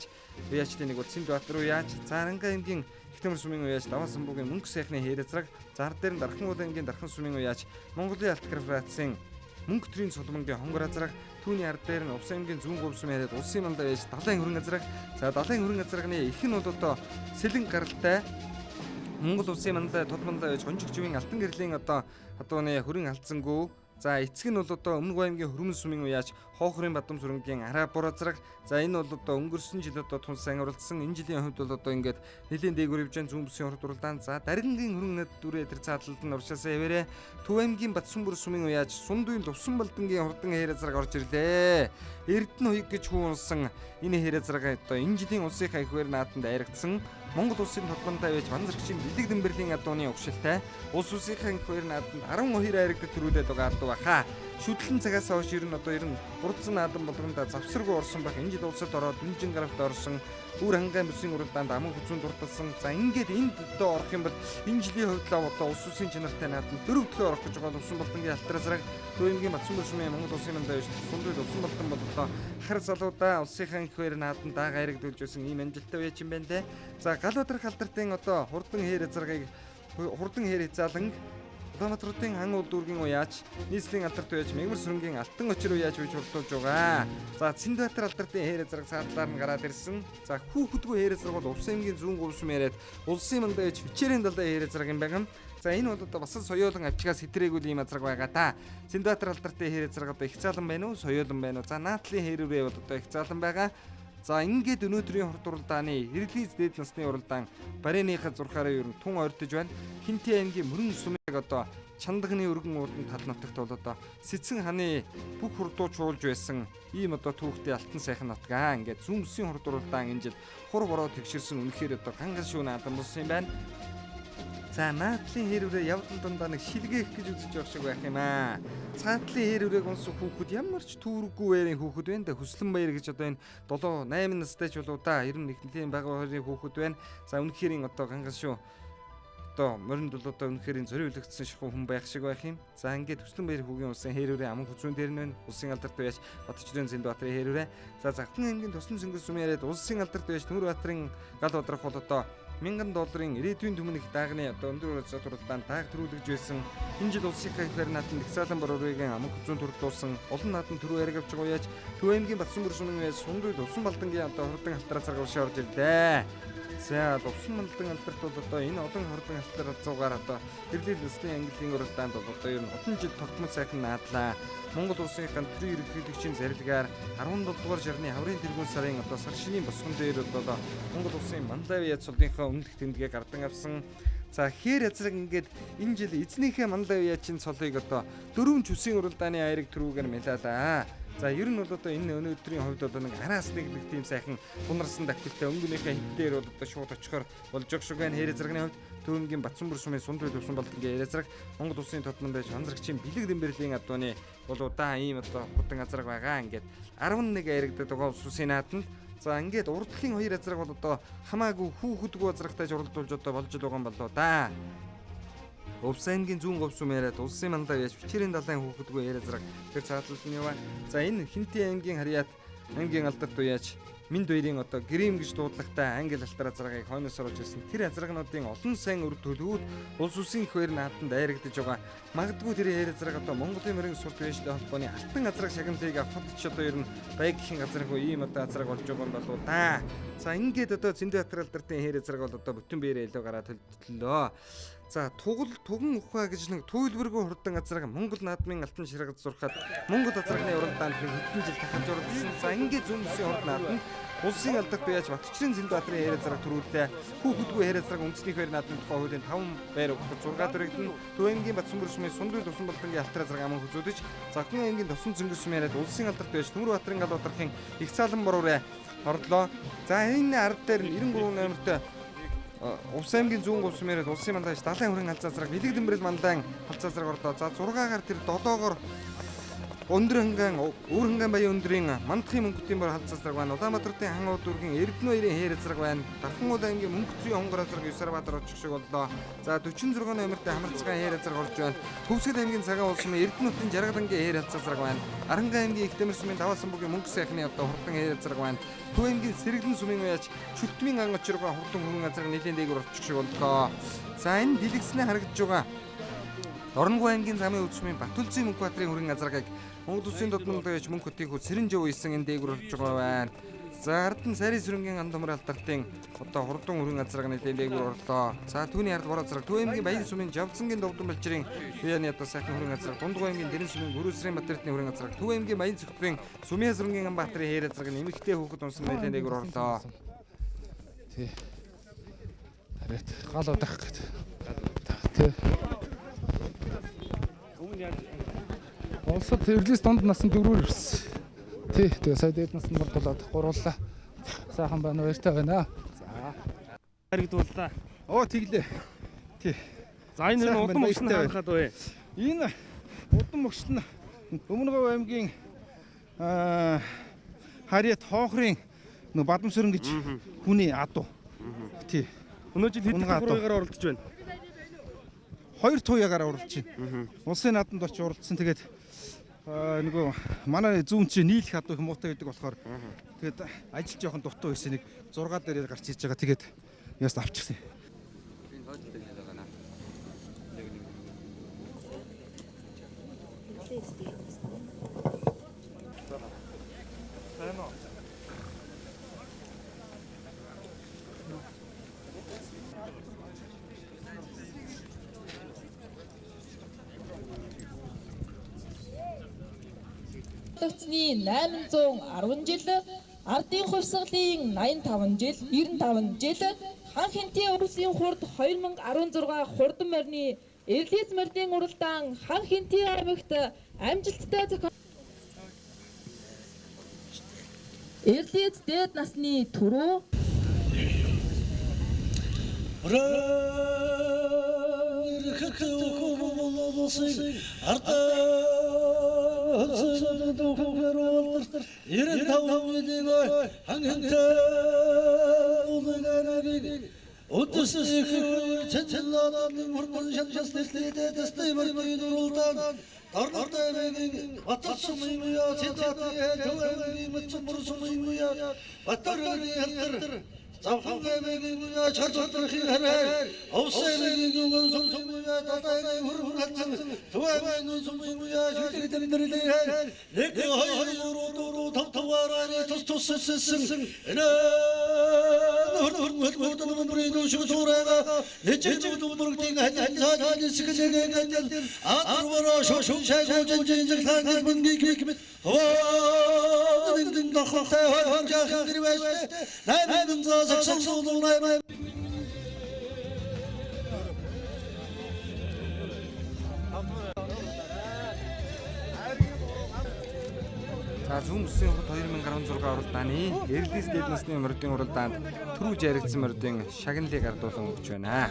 Уяачдын нэг бол Сэндбаатар уяач, Заранга аймгийн Ихтэмэр сумын уяач, Даваа самбуугийн мөнгө сайхны хэр азраг, зар дээр нь Дархан аймгийн Дархан сумын уяач, Монголын алт корпорацийн мөнгө төрийн цолгонгийн хонгор азраг, түүний ард дээр нь Увс аймгийн зүүн говь сумын харьяад улсын мандаа байж далайн хөрөн азраг. За далайн хөрөн азрагны их нь бол одоо сэлэн гаралтай Монгол улсын мандаа Тодмондоо байж Хонжиг живийн алтан гэрлийн одоо адууны хөрөн алдсангүй. За эцэг нь бол одоо Өмнөг аймгийн Хөрмөн сумын уяач Хоохрын Бадам сүрэнгийн Араа бур азраг. За энэ бол одоо өнгөрсөн жил одоо тун сайн уралдсан. Энэ жилийн хувьд бол одоо ингээд нэлийн дээгүүр явж байгаа зүүн бүсгийн хурд уралдаан. За Дарингийн хөрөн дүрээ тэр цаадлалд нь уршаасаа хэвээрээ Төв аймгийн Батсүмбүр сумын уяач Сундуйн Лувсан балдангийн хурдан хэр азраг орж ирлээ. Эрдэнэ хуйг гэж хүнсэн энэ хэр азраг одоо энэ жилийн улсын их хуурь нааданд айрагдсан. Монгол улсын Тодмондоо байж Банзарчийн бэлэг дэмбэрлийн адууны угшилтай улс улсынхаа их хуурь нааданд 12 айрагдад төрүүлээд байгаа адуу баха. Шүтлэн цагаас хойш ер нь бурдсан наадам болгонд завсаргүй орсон байх. Энэ жил улсад ороод дүнжин гарагт орсон. Үр хангаан бүсийн уралдаанд аман хүзүүн дурталсан. За ингээд энд одоо орох юм бол энэ жилийн хувьд л одоо улс улсын чанартай наадам дөрөвдөхөөр орох гэж байгаа Лувсан балдангийн алтраасраг Төвийн Батсүмбүр сумын Монгол улсын мандаа байж Сундуй Лувсан балдан бол одоо хар залуудаа улсынхаа их хуурь нааданд даага айрагдуулж байсан ийм амжилттай байж юм байна те. За Галуудрах алдартын одоо хурдан хэр азрагыг хурдан хэр хязаалан Улаанбаатарын хан улд дүүргийн уяач нийслэлийн алдарт уяач Мянгар сүрэнгийн алтан очир уяач гэж хурдуулж байгаа. За Сэндбаатар алдартын хэр азраг саадлаар нь гараад ирсэн. За хүүхэдгүй хэр азраг бол Увс аймгийн зүүн говь сум яриад улсын мандаа ээж Хүчээрийн далайн хэр азраг юм байна. За энэ бол одоо бас соёолон авчигаас хэтрээгүүл ийм азраг байгаа та. Сэндбаатар алдартын хэр азраг одоо их заалан байна уу, соёолон байна уу? За наадлын хэр үрээ бол одоо их заалан байгаа. За ингээд өнөөдрийн хурд уралдааны иргэдийн дээд насны уралдаан бариныхаа зурхаараа ер нь тун ойртож байна. Хинтээ аймгийн мөрөн сумыг одоо чандагны өргөн уудын тал нутагт бол одоо Сэцэн ханы бүх хурдуу чуулж байсан ийм одоо түүхтэй алтан сайхан нутгаа. Ингээд зүүмсийн хурд уралдаан энэ жил хур бороо тэгшэрсэн үнэхээр одоо ганган шүүн наадам болсон юм байна. За наадлын хэрүүрээ явдал дундаа нэг шилгээх гэж үзэж явах шиг байх юм аа. Цаатлын хэрүүрээг унсан хүүхэд ямар ч түүрэггүй байрын хүүхэд байна да. Хүслэн баяр гэж одоо энэ 7-8 настай ч болоо да. Ер нь их нэлийн бага хоёрын хүүхэд байна. За үнэхээр одоо ганган шүү. Одоо моринд бол одоо үнэхээр зориулагдсан шахуу хүн байх шиг байх юм. За ингээд Хүслэн баяр хүүгийн улсын хэрүүрээ аман хүзүүн дээр нь байна. Улсын алдарт байж Батчрын Зэндбаатарын хэрүүрээ. За Завхан аймгийн Тусан цэнгэл сумын яриад улсын алдарт байж Төмөрбаатарын гал бодрох бол одоо $1000 ирээдүйн түмэн их даагны одоо өндөр уралдаан туралдаанд дааг төрүүлж байсан. Энэ жил улсын хавьяар наадмын Дагсаалан бороогийн аман хүзүүн төрөлдүүлсэн олон наадам төрөө яриг авч байгаа яаж Төв аймгийн Батсан бүршүнэн байж Сундуйд Усан балдангийн одоо хурдан алтараа царгуулж орж ирлээ. За Усан балдан алдарт бол одоо энэ олон хурдан алтар зуугаар одоо хэрлэл насны ангиллын уралдаанд бол одоо ер нь олон жил тогтмол сайхан наадлаа. Монгол улсын гантрын ерөнхийлөгчийн зарилгаар 17 дугаар жарны хаврын тэргуун сарын одоо сар шинийн босгон дээр одоо Монгол улсын Мандалай яцлынхаа өмнөх тэмдгийг гардан авсан. За хээр язраг ингээд энэ жил эзнийхээ Мандалай ячийн цолыг одоо 4 жүсийн уралдааны аярыг төрүүгээр мэлээлаа. За ер нь бол одоо энэ өнөөдрийн хувьд бол нэг араас нэг тийм сайхан тунарсан тактиктэй өнгөнийхөө хит дээр бол одоо шууд очихоор болж байгаа шиг байна. Хээр язрагны хувьд Төөнгийн Батсан бүршмийн Сундуйд Усан балдангийн язраг Монгол улсын тодмон байж Ханзрагчийн бэлэг дэмбэрлийн адууны бол удаа ийм одоо хурдан азраг байгаа. Ингээд 11 аяригдад байгаа улсын наадамд. За ингээд урдлын 2 азраг бол одоо хамаагүй хүүхэдгүй азрагтай журлуулж одоо болж байгаа юм болоо да. Увс аймгийн зүүн говь сум яриад улсын Мандалай яж Бичээрийн далайн хүүхэдгүй яр азраг тэр цаатлал нь яваа. За энэ Хинтээ аймгийн Харьяат аймгийн алдарт уяаж Минд хоёрын одоо грим гэж дуудлагатай англи алтар азрагыг хойноос оруулж ирсэн. Тэр азрагнуудын олон сайн үр төлөвүүд улс улсын их баяр наадамд айрагдаж байгаа. Магадгүй тэр яр азраг одоо Монголын мөрөн сурт байштай холбооны алтан азраг шагналыг авахд ч одоо ер нь баягийн газаргүй ийм одоо азраг болж байгаа юм болоо да. За ингээд одоо Зэндбаатар алдартын хэр азраг бол одоо бүтэн биерээ илүү гараад төлөлтөлөө. За туган ухаа гэж нэг туйлбэргүй хурдан азраг Монгол наадмын алтан ширгад зурхаад Монгол азрагны уралдаанд хэдэн жил дахиж уралдсан. За ингээд зүүмсийн хурд наадамд улсын алдарт байж Батчрын Зэндбаатарын хэр азраг төрүүллээ. Хүүхэдгүй хэр азраг үндэсний баяр наадмын тухай хуулийн 5 байр өгөхөд 6 дөрөгдөн Төв аймгийн Батсан бүршмийн Сундуйд Усан балдангийн алтар азраг аман хүзүүдэж Завхан аймгийн Тусан цэнгэл сумын яриад улсын алдарт байж Төмөрбаатарын гал бодрохын их цаалан бороо орлоо. За энэ ард дээр 93 номертой Увс аймгийн зүүн говь сум яриад улсын Мандалай далайн хүрэн халзаа азраг бэлэг дэмбэрэл Мандалайн халзаа азраг орлоо. За 6-гаар тэр 7-гоор өндөр ханган өөр ханган баян өндрийн мандахын мөнгөтийн бор халзаа азраг байна. Улаанбаатарын хангууд дүргийн Эрдэнэ хоёрын хээр азраг байна. Дархан аймгийн мөнгөтрийн хонгор азраг Юсарбаатар очих шиг боллоо. За 46 номертой Хамарцгаан хээр азраг орж байна. Төвсгөл аймгийн цагаан улс сумын Эрдэнэ нутгийн Жаргалангийн хээр халзаа азраг байна. Аранга аймгийн Ихтэмэр сумын Даваасан бүгийн мөнгө сайхны одоо хурдан хээр азраг байна. Төв аймгийн Сэргэлэн сумын уяаж Чүтмийн ан очиргоо хурдан хүрэн азраг нэлийн дээгүүр очих шиг боллоо. За энэ дэлгэснээ харагдж байгаа. Дорногов аймгийн замын өвчмийн Батүлзийн Мөнхбаатарын хүрэн азрагыг Монгол улсын тодмонд байж мөнгө хөтийхүү Сэрэнжөө ийсэн энэ дээгүүр орж байгаа байна. За ард нь Сарийн сүрэнгийн андамар алдартын одоо хурдан хүрэн азрагны дээгүүр орлоо. За түүний ард бор азраг Төв аймгийн Баян сумын Жавцангийн Довдон балжирын Хуяаны одоо сайхан хүрэн азраг Дундгой аймгийн Дэрэн сумын Гөрөөсрийн Батэрдны хүрэн азраг Төв аймгийн Баян зөвхөн Сумын сүрэнгийн Амбаатарын хээр азраг нэмэгтэй хүүхэд унсан нэлийн дээгүүр орлоо. Тий. Хараад гал удах гэдэг. Тий. Улсад тэрлээс дунд насны дөрвөр ирсэн. Тий, тэгээ сая дээд насны болоод гурлаа. Сайхан байна, баяртай байна. За. Харагдууллаа. Оо тэглээ. Тий. За энэ удам мөгшин хаахад вэ? Энэ удам мөгшин Өмнөговь аймгийн Харьяат хоохрын Бадамсүрэн гэж хүний адуу. Тий. Өнөө жил хэд туяагаар оролдож байна? 2 туяагаар оролдож байна. Улсын наадамд очиж оролдсон. Тэгээд нөгөө манай зүүн чи нийлэх адуу хэмуутай гэдэг болохоор тэгээд ажил жоохон дутуу байсан нэг 6 дээр гарч ирж байгаа. Тэгээд яас авчихсан. Энэ хойдолтой нэг байгаа наа. Төвчний 810 жил Ардын хувьсгалын 85 жил, 95 жил хан хэнтийн өрсөлийн хурд 2016 хурдан морины Эрлиз мордын уралдаан хан хэнтийн аймагт амжилттай зохион Эрлиз дээд насны түрүү За зүүн бүсийн хурд 2016 уралдааны Эрлиз дээд насны мордын уралдаанд түрүү жаргагдсан мордын шагналыг ардуулан өгч байна.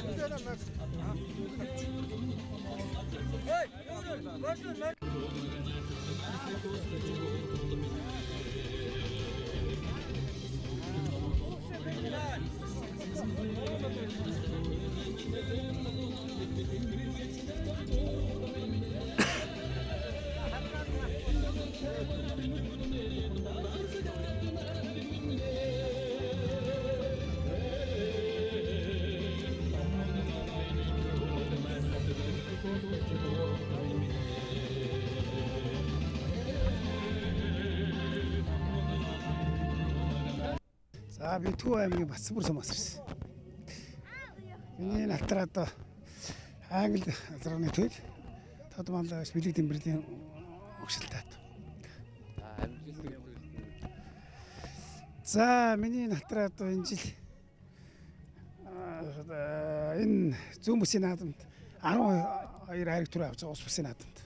За би Төв аймгийн Батцбүр сумаас ирсэн. Миний натраа одоо Англи азраны төл тод манлагч бэлэг дэмбэрлийн өгшөлтөд. За миний натраа одоо энэ жил энэ зүүн бүсийн наадамд 12 хайрыг төрөө авч байгаа ус бүсийн наадамд.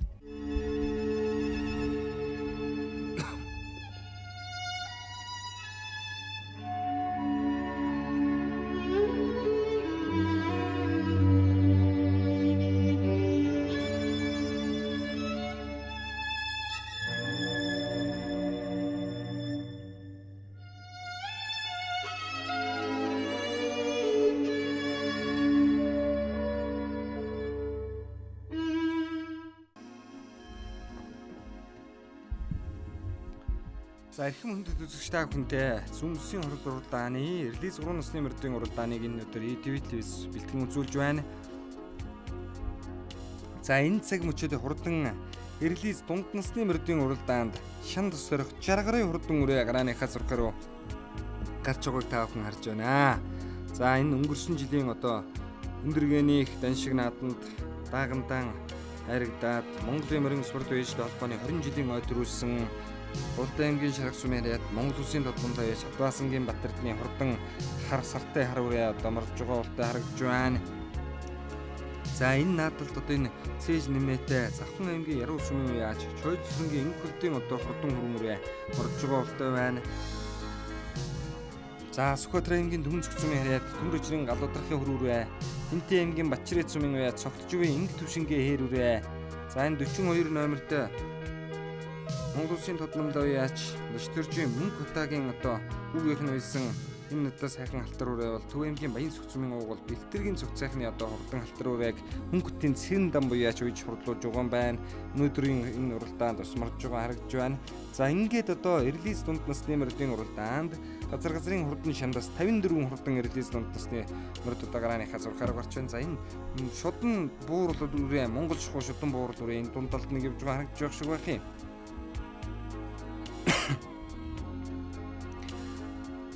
За эрхэм хүндэт үзэгч та бүхэндээ зүүн бүсийн хурд уралдааны Эрлиз 3 насны мордын уралдааныг энэ өдөр ETV телевиз бэлтгэн үзүүлж байна. За энэ цаг мөчид хурдан Эрлиз дунд насны мордын уралдаанд шанд сорих 60 гарын хурдан үрээ аграаныхаа зургаар гарч байгааг та бүхэн харж байна. За энэ өнгөрсөн жилийн одоо өндөргөөнийх даншиг наадамд даагамдан хайрагдаад Монголын морин спорт үеийн холбооны 20 жилийн ой төрүүлсэн Уралдаан аймгийн Шаргал сумын яриад Монгол Улсын тодгондоо яж Хадваасангийн Батэрдны хурдан хар сартай хар үрээ одоо марж байгаа уралдаан харагдж байна. За энэ наадалд одоо энэ цээж нэмээтэй Завхан аймгийн Яруу сумын яаж Чойдлонгийн Инкурдын одоо хурдан хүрмүрээ марж байгаа уралдаан байна. За Сүхбаатар аймгийн Дүн цогц сумын яриад Төмрөжрийн Галуудрахын хүрмүрээ Хинтээ аймгийн Бачирэт сумын яаж Цогтживийн Инг төвшингийн хээр үрээ. За энэ 42 номерт Монгол Улсын тодгоомдоо яаж Өчтөржийн Мөнх Хотагийн одоо үгийнх нь үйсэн энэ надад сайхан халтар үрээ бол Төв аймгийн Баян цогцмын ууг бол Бэлтэргийн цогц сайхны одоо хурдан халтар үрэг Мөнхөтийн Цэрэн дам буюу яаж үйж хурлуулж байгаа юм байна. Өнөөдрийн энэ уралдаанд ус марж байгаа харагдж байна. За ингээд одоо Эрлиз дунд насны мордын уралдаанд газрын хурдан шандаас 54 хурдан Эрлиз дунд насны морд удагарааныхаа зурхаар гарч байна. За энэ шудан буурлал үрээ Монгол шухуу шудан буурлал үрээ энэ дунд талд нэг явж байгаа харагдж байгаа шиг байх юм.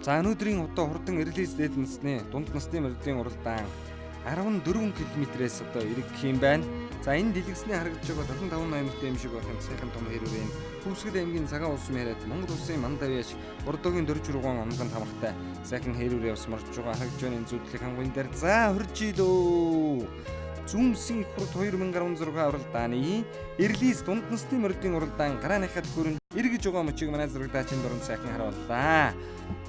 За өнөөдрийн одоо хурдан Эрлиз дээд насны дунд насны мордын уралдаан 14 км-ээс одоо ирэх юм байна. За энэ дэлгэсний харагдж байгаа 75 номертой юм шиг байх юм сайхан том хэрүүрээ Хөвсгөл аймгийн цагаан улсын яриад Монгол улсын мандав яаш Ордогийн 4 руугаан онгон тамхтай сайхан хэрүүрээ ус марж байгаа харагдж байна энэ зүйлийг хангуйн дээр за хуржидөө Зүүмсийн их хурд 2016 уралдааны Эрлис дунд насны мордын уралдаан гарааныхад хөрөнд эргэж байгаа мөчийг манай зурагдаачийн дуранд сайхан харууллаа.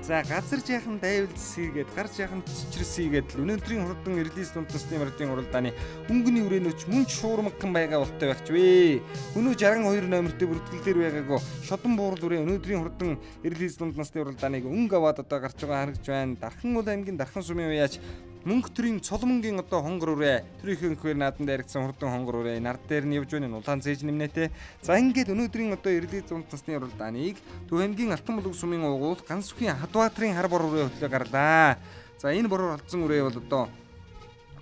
За газар жаахан дайвалсийгээд гар жаахан чичрсийгээд л өнөөдрийн хурдан Эрлис дунд насны мордын уралдааны өнгөний үрээнөч мөн ч шуурмагхан байгаа болтой багч вэ. Өнөө 62 номертэй бүртгэл дээр байгаагүй шодон буурал үрээ өнөөдрийн хурдан Эрлис дунд насны уралдааныг өнгө аваад одоо гарч байгаа харагдж байна. Дархан уул аймгийн Дархан сумын уяач мөнгө төрийн цолмонгийн одоо хонгор үрээ төрийн хөр наадан дайрагсан хурдан хонгор үрээ нард дээр нь явж байна улаан цээж нэмнэтэй. За ингээд өнөөдрийн одоо Эрлис дунд насны уралдааныг Төв аймгийн Алтан булаг сумын уугуул Гансүхийн Хадбаатарын хар бор үрээ хөтлөө гарлаа. За энэ бороор алдсан үрээ бол одоо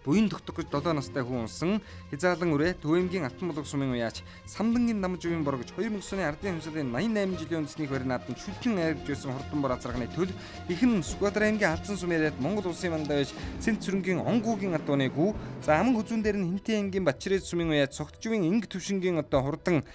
буян тогтох гэж 7 настай хүн унсан хязаалан үрээ Төв аймгийн Алтан булаг сумын уяач Самдангийн намж үеийн бор гэж 2009 оны ардын хэмжээний 88 жилийн үндэсний хөр наадан шүтлэн айргж байсан хурдан бор азарганы төл ихэн Сүхбаатар аймгийн Алдсан сумын яриад Монгол улсын мандавж Цэнт цэрэнгийн онгуугийн адууны гүү за аман хүзүүн дээр нь Хинтээ аймгийн Бачирээд сумын уяач Цогтживийн инг төвшингийн одоо хурдан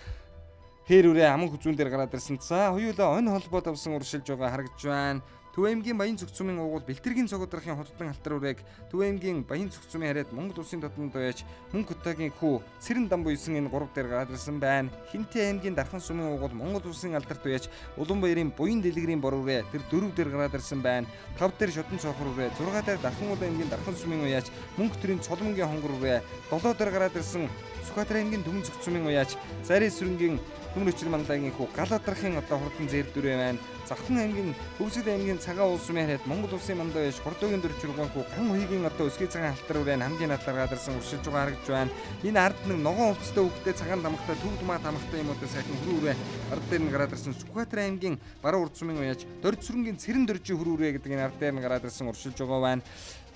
хээр үрээ аман хүзүүн дээр гараад ирсэн. За хоёулаа он холбоод авсан уршилж байгаа харагдж байна. Төв аймгийн Баян цогц сумын уугуул Бэлтэргийн цогодрахын хурдан алтар үрээг Төв аймгийн Баян цогц сумын хараад Монгол улсын дотнод байж Мөнх Утаагийн хүү Цэрэн дам буйсан энэ 3 дээр гараад ирсэн байна. Хинтээ аймгийн Дархан сумын уугуул Монгол улсын алдарт байж Улаанбаярын Буян дэлгэрийн бор үрээ тэр 4 дээр гараад ирсэн байна. 5 дээр Шодон цохор үрээ 6 дээр Дархан уул аймгийн Дархан сумын уяач Мөнх төрийн цолмонгийн хонгор үрээ 7 дээр гараад ирсэн Сүхбаатар аймгийн Дүмэн цогц сумын уяач Зарийн сүрэнгийн Төмөрөчр мандагийн хүү Галаадрахын одоо хурдан зэр дүрээ байна. Завхан аймгийн Хөвсгөл аймгийн цагаан улс сумын хараад Монгол улсын мандав яш Гордогийн 4 руугаан хүү Ган хуйгийн одоо өсгий цагаан халтар үрээ хамгийн надлаар гадарсан уршилж байгаа харагдж байна. Энэ ард нэг ногоон хувцастай хөвгтэй цагаан тамхтай төв тумаа тамхтай юм одоо сайхан хөрүүрээ ард дээр нь гараад ирсэн Сүхбаатар аймгийн Баруун урд сумын уяач Дорж сүрэнгийн Цэрэн дөржийн хөрүүрээ гэдэг энэ ард дээр нь гараад ирсэн уршилж байгаа байна.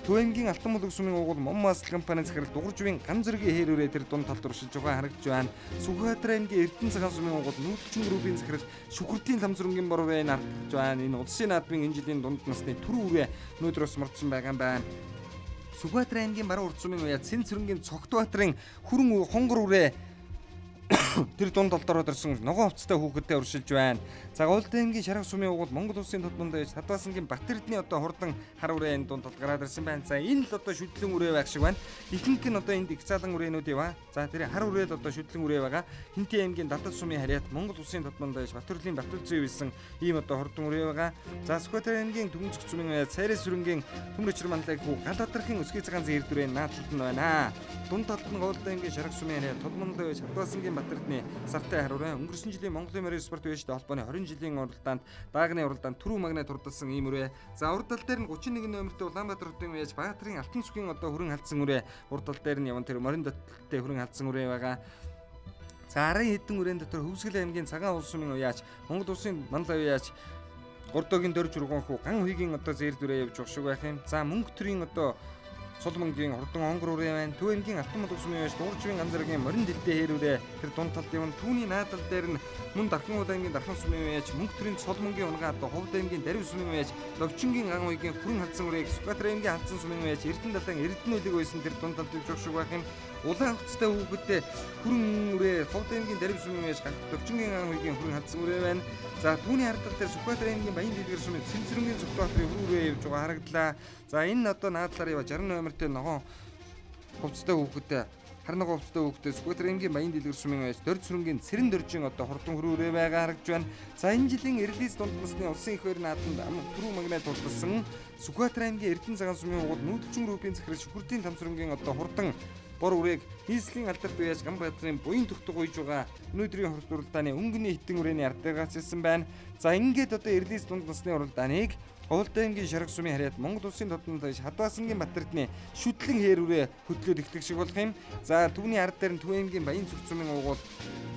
Төв аймгийн Алтан булаг сумын уугуул Моммас компани захирал Дугуйжвийн ган зэргийн хэрүүрээ тэр дунд талд уршилж байгаа харагдж байна. Сүхбаатар аймгийн Эрдэнэ цагаан сумын уугуул Нүүдэлчин группийн захирал Шүхртийн тамсрынгийн бор үрээ харагдж байна. Энэ улсын наадмын энэ жилийн дунд насны түрүү үрээ өнөөдөр ус мордсон байгаа юм байна. Сүхбаатар аймгийн Баруун урд сумын уяа Цэн цэрэнгийн Цогтбаатарын хүрэн хонгор үрээ тэр дунд толдороод ирсэн ногоон хувцастай хүүхэдтэй уршилж байна. За Голд аймгийн Шарах сумын уугуул Монгол улсын тотмонд байж Хадваасангийн Батэрдний одоо хурдан хар үрээ энэ дунд толд гараад ирсэн байна. За энэ л одоо шүтлэн үрээ байх шиг байна. Ихэнх нь одоо энд их цаалан үрээнүүд ива. За тэр хар үрээ л одоо шүтлэн үрээ байгаа. Хинтээ аймгийн Далдад сумын харьяат Монгол улсын тотмонд байж Батөрлийн Батүлзээ байсан ийм одоо хурдан үрээ байгаа. За Сүхбаатар аймгийн Түмэн цогц сумын Цайрын сүрэнгийн Төмөрөчр манлайг хүү Галаадрахын өсгий цагаан зэр дүрээ наадталд нь байна. Дунд талд нь Голд аймгийн Шарах сумын харьяат Тодмонд байж Хадваасангийн Батэрдний сартай харураа өнгөрсөн жилийн Монголын морин спорт үеиштэй холбооны 20 жилийн уралдаанд даагны уралдаанд түрүү магнайт хурдалсан ийм үрээ. За урд тал дээр нь 31 номертэй Улаанбаатар хотын уяач Баатарын Алтан сүхийн одоо хүрэн халдсан үрээ. Урд тал дээр нь яван тэр морин доттой хүрэн халдсан үрээ байгаа. За 10 хэдэн үрээн дотор Хөвсгөл аймгийн Цагаан улс сумын уяач Монгол улсын манлай уяач Гордогийн 4 руугаан хүү Ган хуйгийн одоо зэр дүрээ явж байгаа шиг байх юм. За мөнгө төрийн одоо Соломонгийн хурдан хонгор үрээ байна. Төв аймгийн Алтан булаг сумын уяач Дугуйжвийн ганцэргийн морин дэлдээ хээр үрээ тэр дунд талд явна. Түүний наадал дээр нь мөн Дархан уул аймгийн Дархан сумын уяач мөнгө төрийн Соломонгийн унгаа одоо Ховд аймгийн Дарив сумын уяач Ловчингийн ган хуйгийн хүрэн халдсан үрээ Сүхбаатар аймгийн Алдсан сумын уяач Эрдэнэ далайн Эрдэнэ үлэг байсан тэр дунд талд явж байгаа шиг байх юм. Улаан хувцастай хүүхэдтэй хүрэн үрээ Ховд аймгийн Дарив сумын уяач Ловчингийн ган хуйгийн хүрэн халдсан үрээ байна. За түүний хардтал дээр Сүхбаатар аймгийн Баян дэлгэр сумын Цэнцэрэнгийн Цогтбаатарын хүрээ явж байгаа харагдлаа. За энэ одоо наадлаар ява 60 номертэй ногоон хувцастай хүүхэдтэй хар ногоон хувцастай хүүхэдтэй Сүхбаатар аймгийн Баян дэлгэр сумын уяач Дорж сүрэнгийн Цэрэн дөржийн одоо хурдан хүрээ байгаа харагдж байна. За энэ жилийн Эрлис дунд насны улсын их баяр нааданд түрүү магнайт хурдалсан Сүхбаатар аймгийн Эрдэнэ цагаан сумын уугуул Нүүдэлчин группийн захирал Шүхртийн тамсрынгийн одоо хурдан бор үрээг хийслийн алдарт уяач Ганбаатарын буян тогтох үйж байгаа өнөөдрийн хурд уралдааны өнгөний хитэн үрээний ардагаас ирсэн байна. За ингээд одоо Эрлис дунд насны уралдааныг Голд аймгийн Шарах сумын харьяат Монгол улсын тотмонд байж Хадваасангийн Батэрдний шүтлэн хээр үрээ хөтлөөд ихтгэх шиг болох юм. За түүний ард дээр нь Төв аймгийн Баян цогц сумын уугуул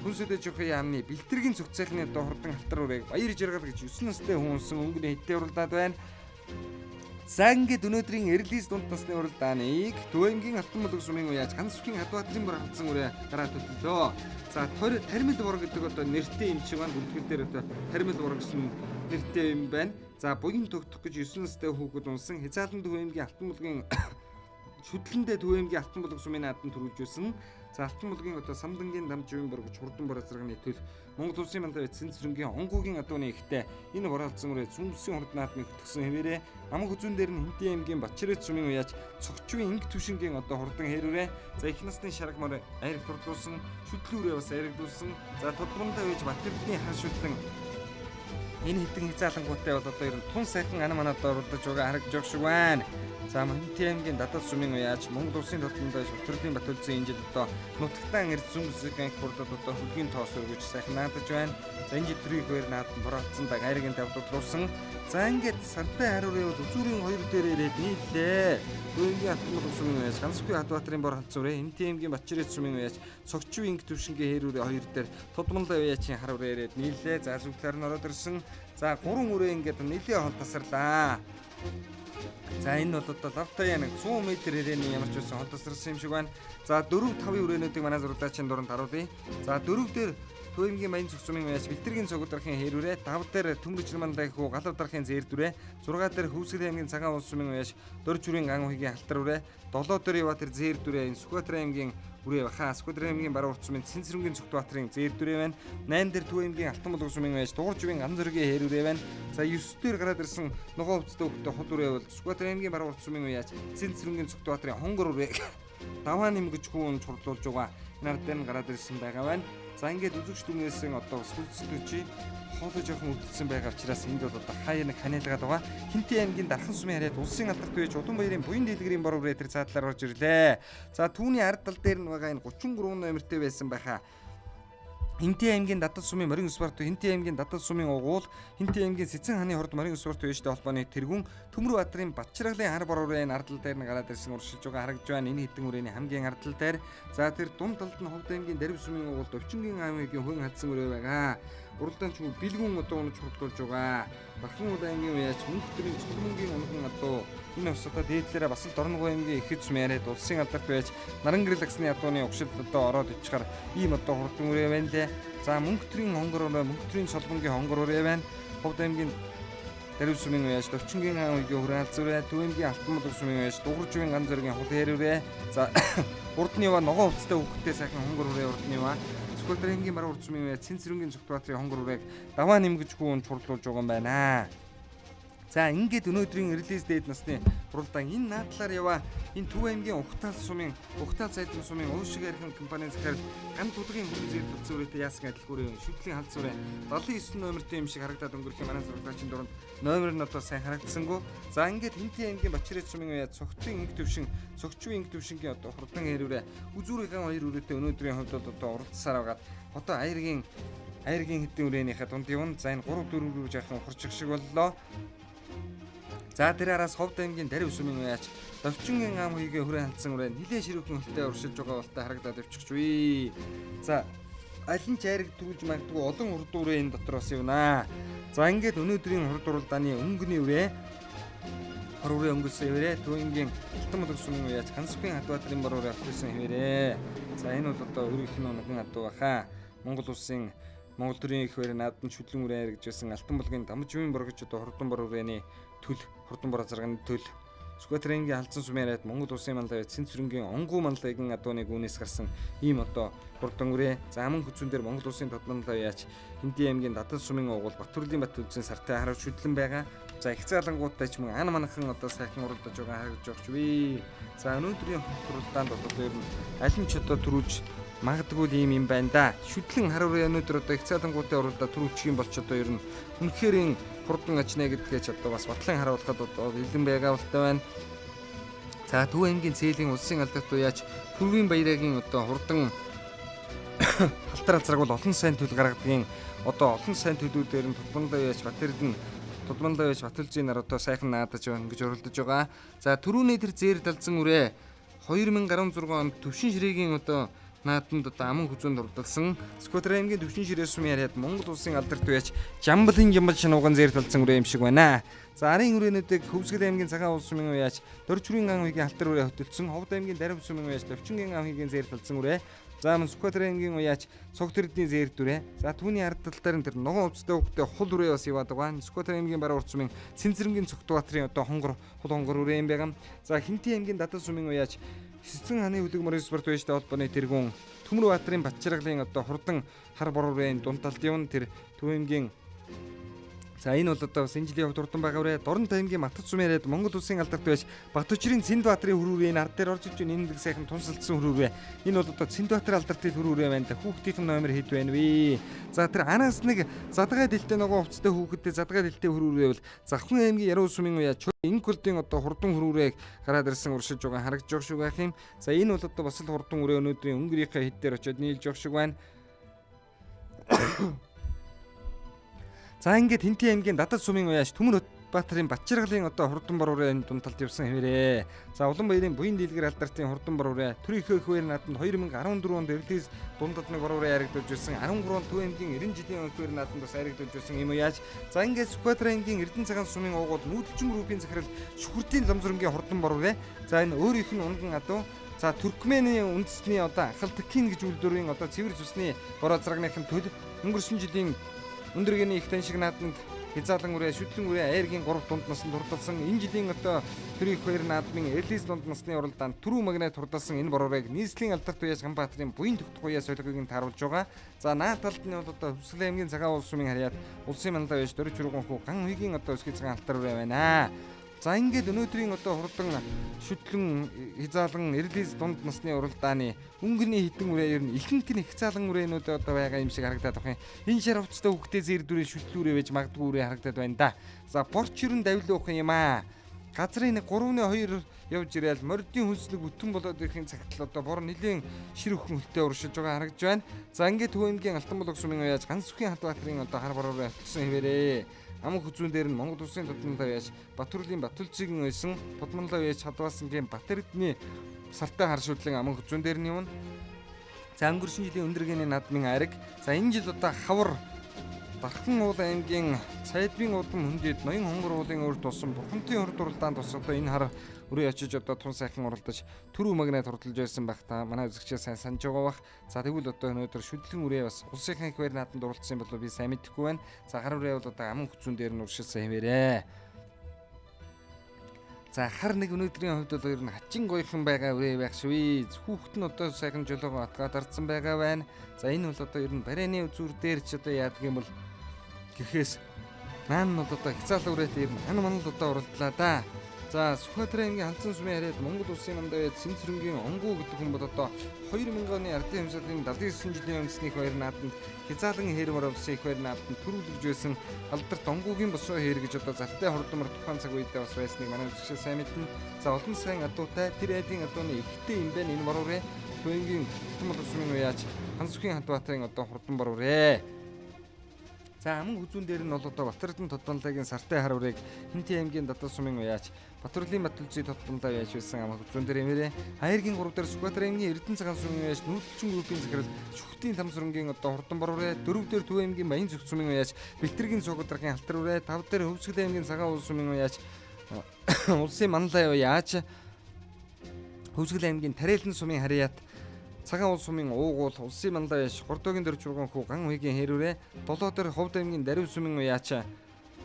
Хүнсэдэ жохын яамны Бэлтэргийн цогц сайхны одоо хурдан халтар үрээг Баяр Жаргал гэж 9 настай хүн унсан өнгөний хитээ уралдаад байна. За ингээд өнөөдрийн Эрлис дунд насны уралдааныг Төв аймгийн Алтан булаг сумын уяач Гансүхийн Хадбаатарын бор халдсан үрээ гараад төрлөө. За Тармил бор гэдэг одоо нэртэй юм шиг байна. Бүртгэл дээр одоо Тармил бор гэсэн нэртэй юм байна. За буян тогтох гэж 9 настай хүүхэд унсан хязаалан Төв аймгийн Алтан булгийн шүтлэндээ Төв аймгийн Алтан булаг сумын нааданд төрүүлжсэн. За Алтан булгийн одоо Самдангийн дамживын боргоч хурдан бор азарганы төл Монгол улсын мандат цэнцрэнгийн онгуугийн адууны ихтэй энэ боролцсон үрээ зүнсийн хурд наадмыг хөтгсөн хэвээрээ аман хүзүүн дээр нь Хинтээ аймгийн Бачирэ цумын уяач цогчвын инг түшингийн одоо хурдан хэрүүрээ за их насны шаргамар айраг турдуулсан шүтлүүрээ бас айрагдуулсан за тодмондоо үйж Батэрдний хаш шүтлэн энэ хитэн хязаалангуудтай бол одоо ер нь тун сайхан ана манад оролдож байгаа харагдж байгаа шиг байна. За Хинтээ аймгийн дадал сумын уяач Монгол улсын тодмондоо Шүтрэлийн Батүлзийн энэ жил одоо нутагтаан эрд зүнсгийн хурдад одоо хөлгийн тоос өргөж сайхан наадаж байна. За энэ жил төрийн хоёр наадан боролцсон даг айргийн тавдуулсан. За ингээд сартай хариурын бол үзүүрийн хоёр дээр ирээд нийллээ. Гүнгийн Алтан сумын уяач Гансгүй Хадбаатарын бор халцуурэ Хинтээ аймгийн Бачирэ сумын уяач цогчвын инг түвшингийн хэрүүрээ хоёр дээр тодмондоо уяачийн хариураа ирээд нийллээ. За зүглээр нь ороод ирсэн. За 3 үрээ ингээд нэлээд хол тасарлаа. За энэ бол одоо лавтаа яг 100 м хүрээний ямар ч байсан хол тасарсан юм шиг байна. За 4-5 үрээнүүдийг манай зурлаачийн дунд харуулъя. За 4 дээр Төвөмгийн баян цогцмын уяач Бэлтэргийн цогод дарахын хэрүүрээ 5 дээр Төмөрч мандаа хүү галав дарахын зээрдүрээ 6 дээр Хөвсгөл аймгийн цагаан улс сумын уяач Дөрж хүрийн ган ухийн халтар үрээ 7 дээр Яваатар зээрдүрээ энэ Сүхбаатар аймгийн үрээ баха Сүхбаатар аймгийн баруун урт сумын Цэнцрэнгийн Цогтбаатарын зээрдүрээ байна. 8 дээр Төвөмгийн Алтан булган сумын уяач Дууржвын ган зөргийн хэрүүрээ байна. За 9 дээр гараад ирсэн ногоо өвцтэй хөлтөй хол үрээ бол Сүхбаатар аймгийн баруун урт сумын уяач Цэнцрэнгийн Цогтбаатарын хонгор үрээ даваа нэмгэж хүүн чурлуулж байгаа. Энэ ард дээр нь гараад ирсэн байгаа байна. За ингээд үзэгч дүнээсэн одоо сүлцлүүчи хоолой жоохон үлдсэн байгаа учраас энд бол одоо хаяа нэг ханиалгаад байгаа. Хинтээ аймгийн Дархан сумын харьяат улсын алдарт байж Улаанбаярын буян дэлгэрийн бор үрээ тэр цаадлаар орж ирлээ. За түүний ард тал дээр нь байгаа энэ 33 номертэй байсан байхаа. Хинтээ аймгийн Дадал сумын морин спорт Хинтээ аймгийн Дадал сумын угуул Хинтээ аймгийн Сэцэн хааны хорд морин спорт үйштэй холбооны тэргүүн Төмөр Баатарын Батчиргалын хар бор үрээ ардал дээр нь гараад ирсэн уршилж байгаа харагдж байна. Энэ хитэн үрээний хамгийн ардал дээр за тэр дунд талд нь Ховд аймгийн Дарив сумын угуул Өвчнгийн аймгийн хүн хадсан үрээ байгаа. Уралдаан ч бэлгүүн одоо унаж хурдуулж байгаа. Бахан аймгийн уяач мөнхтрийн цэцмэнгийн унган адуу энэ ус одоо дээдлээрээ бас л Дорногов аймгийн ихэд сум яриад улсын алдарт байж Нарангэрэл агсны адууны угшилд одоо ороод ичгээр ийм одоо хурдан үрээ байна лээ. За мөнхтрийн хонгор өрөө мөнхтрийн солбонгийн хонгор өрөө байна. Ховд аймгийн Дарив сумын уяач Өвчнгийн аймгийн хүрээ алзураа Төвөмгийн Алтан булган сумын уяач Дууржвын ган зөргийн хул хэрүүрээ за урдны ва ногоо өвцтэй хөвгтэй сайхан хонгор өрөө урдны ва Сүхбаатар аймгийн баруун урт сумын уяач Цэнцрэнгийн Цогтбаатарын хонгор үрээг даваа нэмгэж хүүн чурлуулж байгаа юм байна. За ингээд өнөөдрийн релиз дэйт насны хуралдаан энэ наадлаар яваа энэ Төв аймгийн Ухтаал сайдын сумын уушиг архин компанийн захирал ган тулгын хүн зэрэг төлцөөрөйтэй яасан адилгүүрийн шүтлийн халдсураа 79 номертэй юм шиг харагдаад өнгөрөх юм манай зурлаачийн дунд номер нь одоо сайн харагдсангүй. За ингээд Хинтээ аймгийн Бачирэ сумын уяач цогцвын инг төвшингийн одоо хурдан хэрүүрээ үзүүрийн хоёр үрээтэй өнөөдрийн хувьд одоо уралдсаар байгаад одоо айргийн хитэн үрээнийхээ дунд явна. За энэ 3-4 рүү жаахан хурчих шиг боллоо. За тэр араас Ховд аймгийн Дарив сумын уяач Довчингийн ам хийгээ хүрээ хандсан үрээ нилээ ширүүхэн хөлтэй уршилж байгаа болтой харагдаад өвчихч вэ. За аль нь ч айраг төрүүлж магадгүй олон урд үрээ энэ дотор бас явнаа. За ингээд өнөөдрийн хурд уралдааны өнгөний үрээ хор үрээ өнгөрсөн хэвээрээ Төвөмгийн Алтан булган сумын уяач Гансгүй Хадбаатарын бор үрээ авчихсан хэвээрээ. За энэ бол одоо өргөх нь нэгэн адуу баха. Монгол улсын Монгол төрийн их байрны наадан шүтлэн үрээ харагдж байсан Алтан булгийн дамживын боргож одоо хурдан бор үрээний төл хурдан бор азарганы төл Сүхбаатар аймгийн Халдсан сумын харьяат Монгол улсын мандаа Цэнцрэнгийн онгуу манлагын адууныг үүнээс гарсан ийм одоо хурдан үрээ за аман хүзүүн дээр Монгол улсын тодмондоо яач Хинтээ аймгийн Дадал сумын угуул Батүрлийн Батүлзийн сартай харав шүтлэн байгаа. За их заалангуудтай ч мөн ан манахан одоо сайхан уралдаж байгаа харагдж байгаа ч вэ. За өнөөдрийн хуралдаанд одоо ер нь аль нь ч одоо төрүүлж магадгүй ийм юм байна да. Шүтлэн харав өнөөдөр одоо их заалангуудтай уралдаа төрүүлчих юм болч одоо ер нь үнэхээр энэ хурдан ачнаа гэдгээ ч одоо бас батлан харуулхад одоо бэлэн байгаа болтой байна. За Төв аймгийн Цээлийн улсын алдарт уяач Төрвийн Баярагийн одоо хурдан халтар алзраг бол олон сайн төл гаргадгийн одоо олон сайн төлүүдээр нь Тодмондоо уяач Батүлзийн нар одоо сайхан наадаж байна гэж уралдаж байгаа. За түрүүний тэр зээр далзан үрээ 2016 онд Төвшин ширээгийн одоо нааданд одоо аман хүзүүнд урдалсан Сүхбаатар аймгийн Төвшин ширээ сумын харьяат Монгол улсын алдарт уяач Жамбалын шанууган зээр талцсан үрээ юм шиг байна. За арын үрээнүүдийг Хөвсгөл аймгийн цагаан улс сумын уяач Дөрж хүрийн ан уйгийн халтар үрээ хөтөлсөн Ховд аймгийн Дарив сумын уяач Довчингийн ан уйгийн зээр талцсан үрээ за мөн Сүхбаатар аймгийн уяач Цогтэрдийн зээр дүрээ за түүний ард талаар нь тэр ногоон өвцтэй хөвгтэй хул үрээ бас яваад байгаа. Сүхбаатар аймгийн баруун урт сумын Цэнцрэнгийн Цогтбаатарын одоо хул хонгор үрээ юм байгаа. За Хинтээ аймгийн Дадал сумын уяач Хэсцэн хааны хүлэг морин спорт байштай холбооны тэргүүн Төмөрбаатарын Батчиргалын одоо хурдан хар боруурын дунд талд явна. Тэр Төвөмгийн за энэ бол одоо бас энэ жилийн хувьд хурдан байгаа үрэ Дорн таймгийн Матц сумяриад Монгол улсын алдарт байж Батөчрийн Цэндбаатарын хөрүүрийн ард дээр орж иж нэмдэг сайхан тунсалдсан хөрүүрээ. Энэ бол одоо Цэндбаатарын алдартын хөрүүрээ байна да. Хүүхдийн номер хэд байна вэ? За тэр анаас нэг задгай дэлтэй нөгөө хувцастай хүүхэдтэй задгай дэлтэй хөрүүрээ бол Завхан аймгийн Яруу сумын уяа энэ кулдын одоо хурдан хөрүүрээ гараад ирсэн уршиж байгаа харагдж байгаа шүү гэх юм. За энэ бол одоо бас л хурдан үрээ өнөөдрийн өнгөрийнхээ хэд дээр очиод нийлж байгаа шиг байна. За ингээд Хинтээ аймгийн Дадал сумын уяаш Төмөрбаатарын Батчиргалын одоо хурдан боруурын дунд талд явсан хэмээрээ. За Улаанбаярын буян дийлгэр алдартын хурдан боруурын Төрийнхөө хөвөр нааданд 2014 онд Эрдэнэс дундад нэг боруурын харагдуулж байсан. 13 онд Төв аймгийн 90 жилийн хөвөр нааданд бас харагдуулж байсан юм уяаж. За ингээд Сүхбаатар аймгийн Эрдэнэ цагаан сумын уугуул нүүдэлчин группийн захирал Шүхртийн Ламзүрэнгийн хурдан боруурын. За энэ өөрийнх нь унган адуу за Туркменийн үндэсний одоо Ахалтакин гэж үйлдвэрийн одоо цэвэр зүсний бороо зарагныхын төл өнгөрсөн жилийн өндөргийн их тань шиг нааданд хязаалан үрээ шүтлэн үрээ айргийн 3 дунд насанд хурдалсан энэ жилийн одоо төрийн хоёр наадмын Эрлис дунд насны уралдаанд түрүү магнайт хурдалсан энэ бороорыг нийслэлийн алдарт уяас Ганбаатарын буян тогтох уяас солигыг тааруулж байгаа. За наад талд нь бол одоо Хүсгэл аймгийн цагаан улс сумын харьяат улсын мандаа байж дөрөв чурган хүү ган үеийн одоо өсгий цагаан алтар үрээ байна. За ингээд өнөөдрийн одоо хурдан шүтлэн хязаалан Эрлис дунд насны уралдааны өнгөний хитэн үрээ ер нь ихэнх нь хязаалан үрээнүүд одоо байгаа юм шиг харагдаад байна. Энэ шар хувцастай хүүхдээ зэрдүрээ шүтлүүрээ байж магадгүй үрээ харагдаад байна да. За борч ер нь давлуух юм аа. Газрын 3-2 явж ирээл мордын хүнслэг бүтэн болоод ирэхин цагтл одоо бор нэлийн шир өхөн хөлтэй уршиж байгаа харагдж байна. За ингээд Төвөмгийн Алтан булаг сумын уяаж ганц сүхийн Хатбаатарын одоо хар бороор авчихсан хэвээрээ. Аман хүзүүн дээр нь Монгол улсын тодмонлоо яаж Батүрлийн Батүлцгийн байсан тодмонлоо яаж Хадвааснгийн Батэрдний сартай хар шүтлэн аман хүзүүн дээр нь явна. За өнгөрсөн жилийн өндөргийн наадмын ариг. За энэ жил одоо хавар Дархан уул аймгийн Цайдбын удам хөндөд ноён хонгор уулын өрд тусан Бурхамтын урд уралдаанд тус одоо энэ хар өрөө очиж одоо тун сайхан уралдаж түрүү магнайт хурдалж байсан байх та манай үзэгчээ сайн санаж байгаа бах. За тэгвэл одоо өнөөдөр шүтлэн үрээ бас улсын их баяр нааданд уралдсан болов би сайн мэдэхгүй байна. За хар үрээ бол одоо аман хүзүүн дээр нь уршилсан хэмээрээ. За хар нэг өнөөдрийн хувьд бол ер нь хачин гоёхан байгаа үрээ байх швээ. Хүүхэд нь одоо сайхан жолоогоо атгаад ардсан байгаа байна. За энэ бол одоо ер нь барайны үзүүр дээр ч одоо яадаг юм бол гэхээс наан нь одоо хязаалал үрээтэй ер нь ан манал одоо уралдлаа да. За Сүхбаатар аймгийн Халзан сумын харьяат Монгол улсын мандаа Цэнцэрэнгийн онгуу гэдэг хүн бол одоо 2000 оны ардын хэмжээний 79 жилийн өмнөсний их баяр нааданд хязаалан хэрмөр улсын их баяр нааданд төрүүлж байсан алдарт онгуугийн босоо хээр гэж одоо зартай хурдмар тухайн цаг үедээ бас байсныг манай үзэгчид сайн мэднэ. За олон сайн адуутай тэр айдын адууны ихтэй юм байна энэ боруурэ Төвөмгийн Алтан булаг сумын уяаж ганц сүхийн Хатбаатарын одоо хурдан боруурэ. За аман хүзүүн дээр нь бол одоо Батэрдэн тодмонлогийн сартай хар үрийг Хинтээ аймгийн Дадал сумын уяаж Батүрлийн Батүлцгийн тодмонлоо яаж байсан аман хүзүүн дээр эмээрээ Хайргийн 3 дээр Сүхбаатар аймгийн Эрдэнэ цагаан сумын уяаж нүүдэлчин группийн захирал Шүхтийн Ламзүрэнгийн одоо хурдан боруурэ 4 дээр Төв аймгийн Баян зөв сумын уяаж Бэлтэргийн Цугадрахын алтар үрэ 5 дээр Хөвсгөл аймгийн Цагаан улс сумын уяаж улсын манлаа уяаж Хөвсгөл аймгийн Тарэлэн сумын харьяат Цагаан улс сумын уугуул улсын мандаа яш 3 дугийн дөрв чурган хүү ган үегийн хэрүүрээ 7 дээр Ховд аймгийн Дарив сумын уяач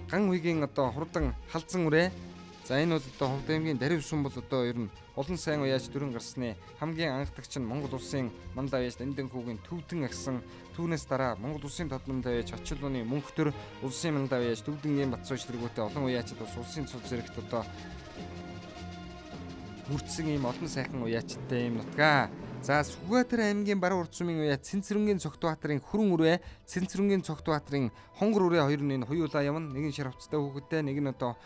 ган үегийн одоо хурдан халзан үрээ. За энэ бол одоо Ховд аймгийн Дарив сум бол одоо ер нь олон сайн уяач дөрөн гарсны хамгийн анхдагч нь Монгол улсын мандаа яш Эндэн хүүгийн төвдөн агсан түүнээс дараа Монгол улсын тодмондоо яж Очилууны мөнхтөр улсын мандаа яж Төвдөнгийн Батцооч тэргүүтээ олон уяачд бас улсын цуг зэрэгт одоо хүртсэн ийм олон сайхан уяачтай юм нутгаа. За Сүхбаатар аймгийн Баруун урд сумын уяа Цэнцэрэнгийн Цогтбаатарын хүрэн үрээ Цэнцэрэнгийн Цогтбаатарын хонгор үрээ хоёр нь хоёулаа явна. Нэг нь шар хувцастай хүүхэдтэй, нэг нь одоо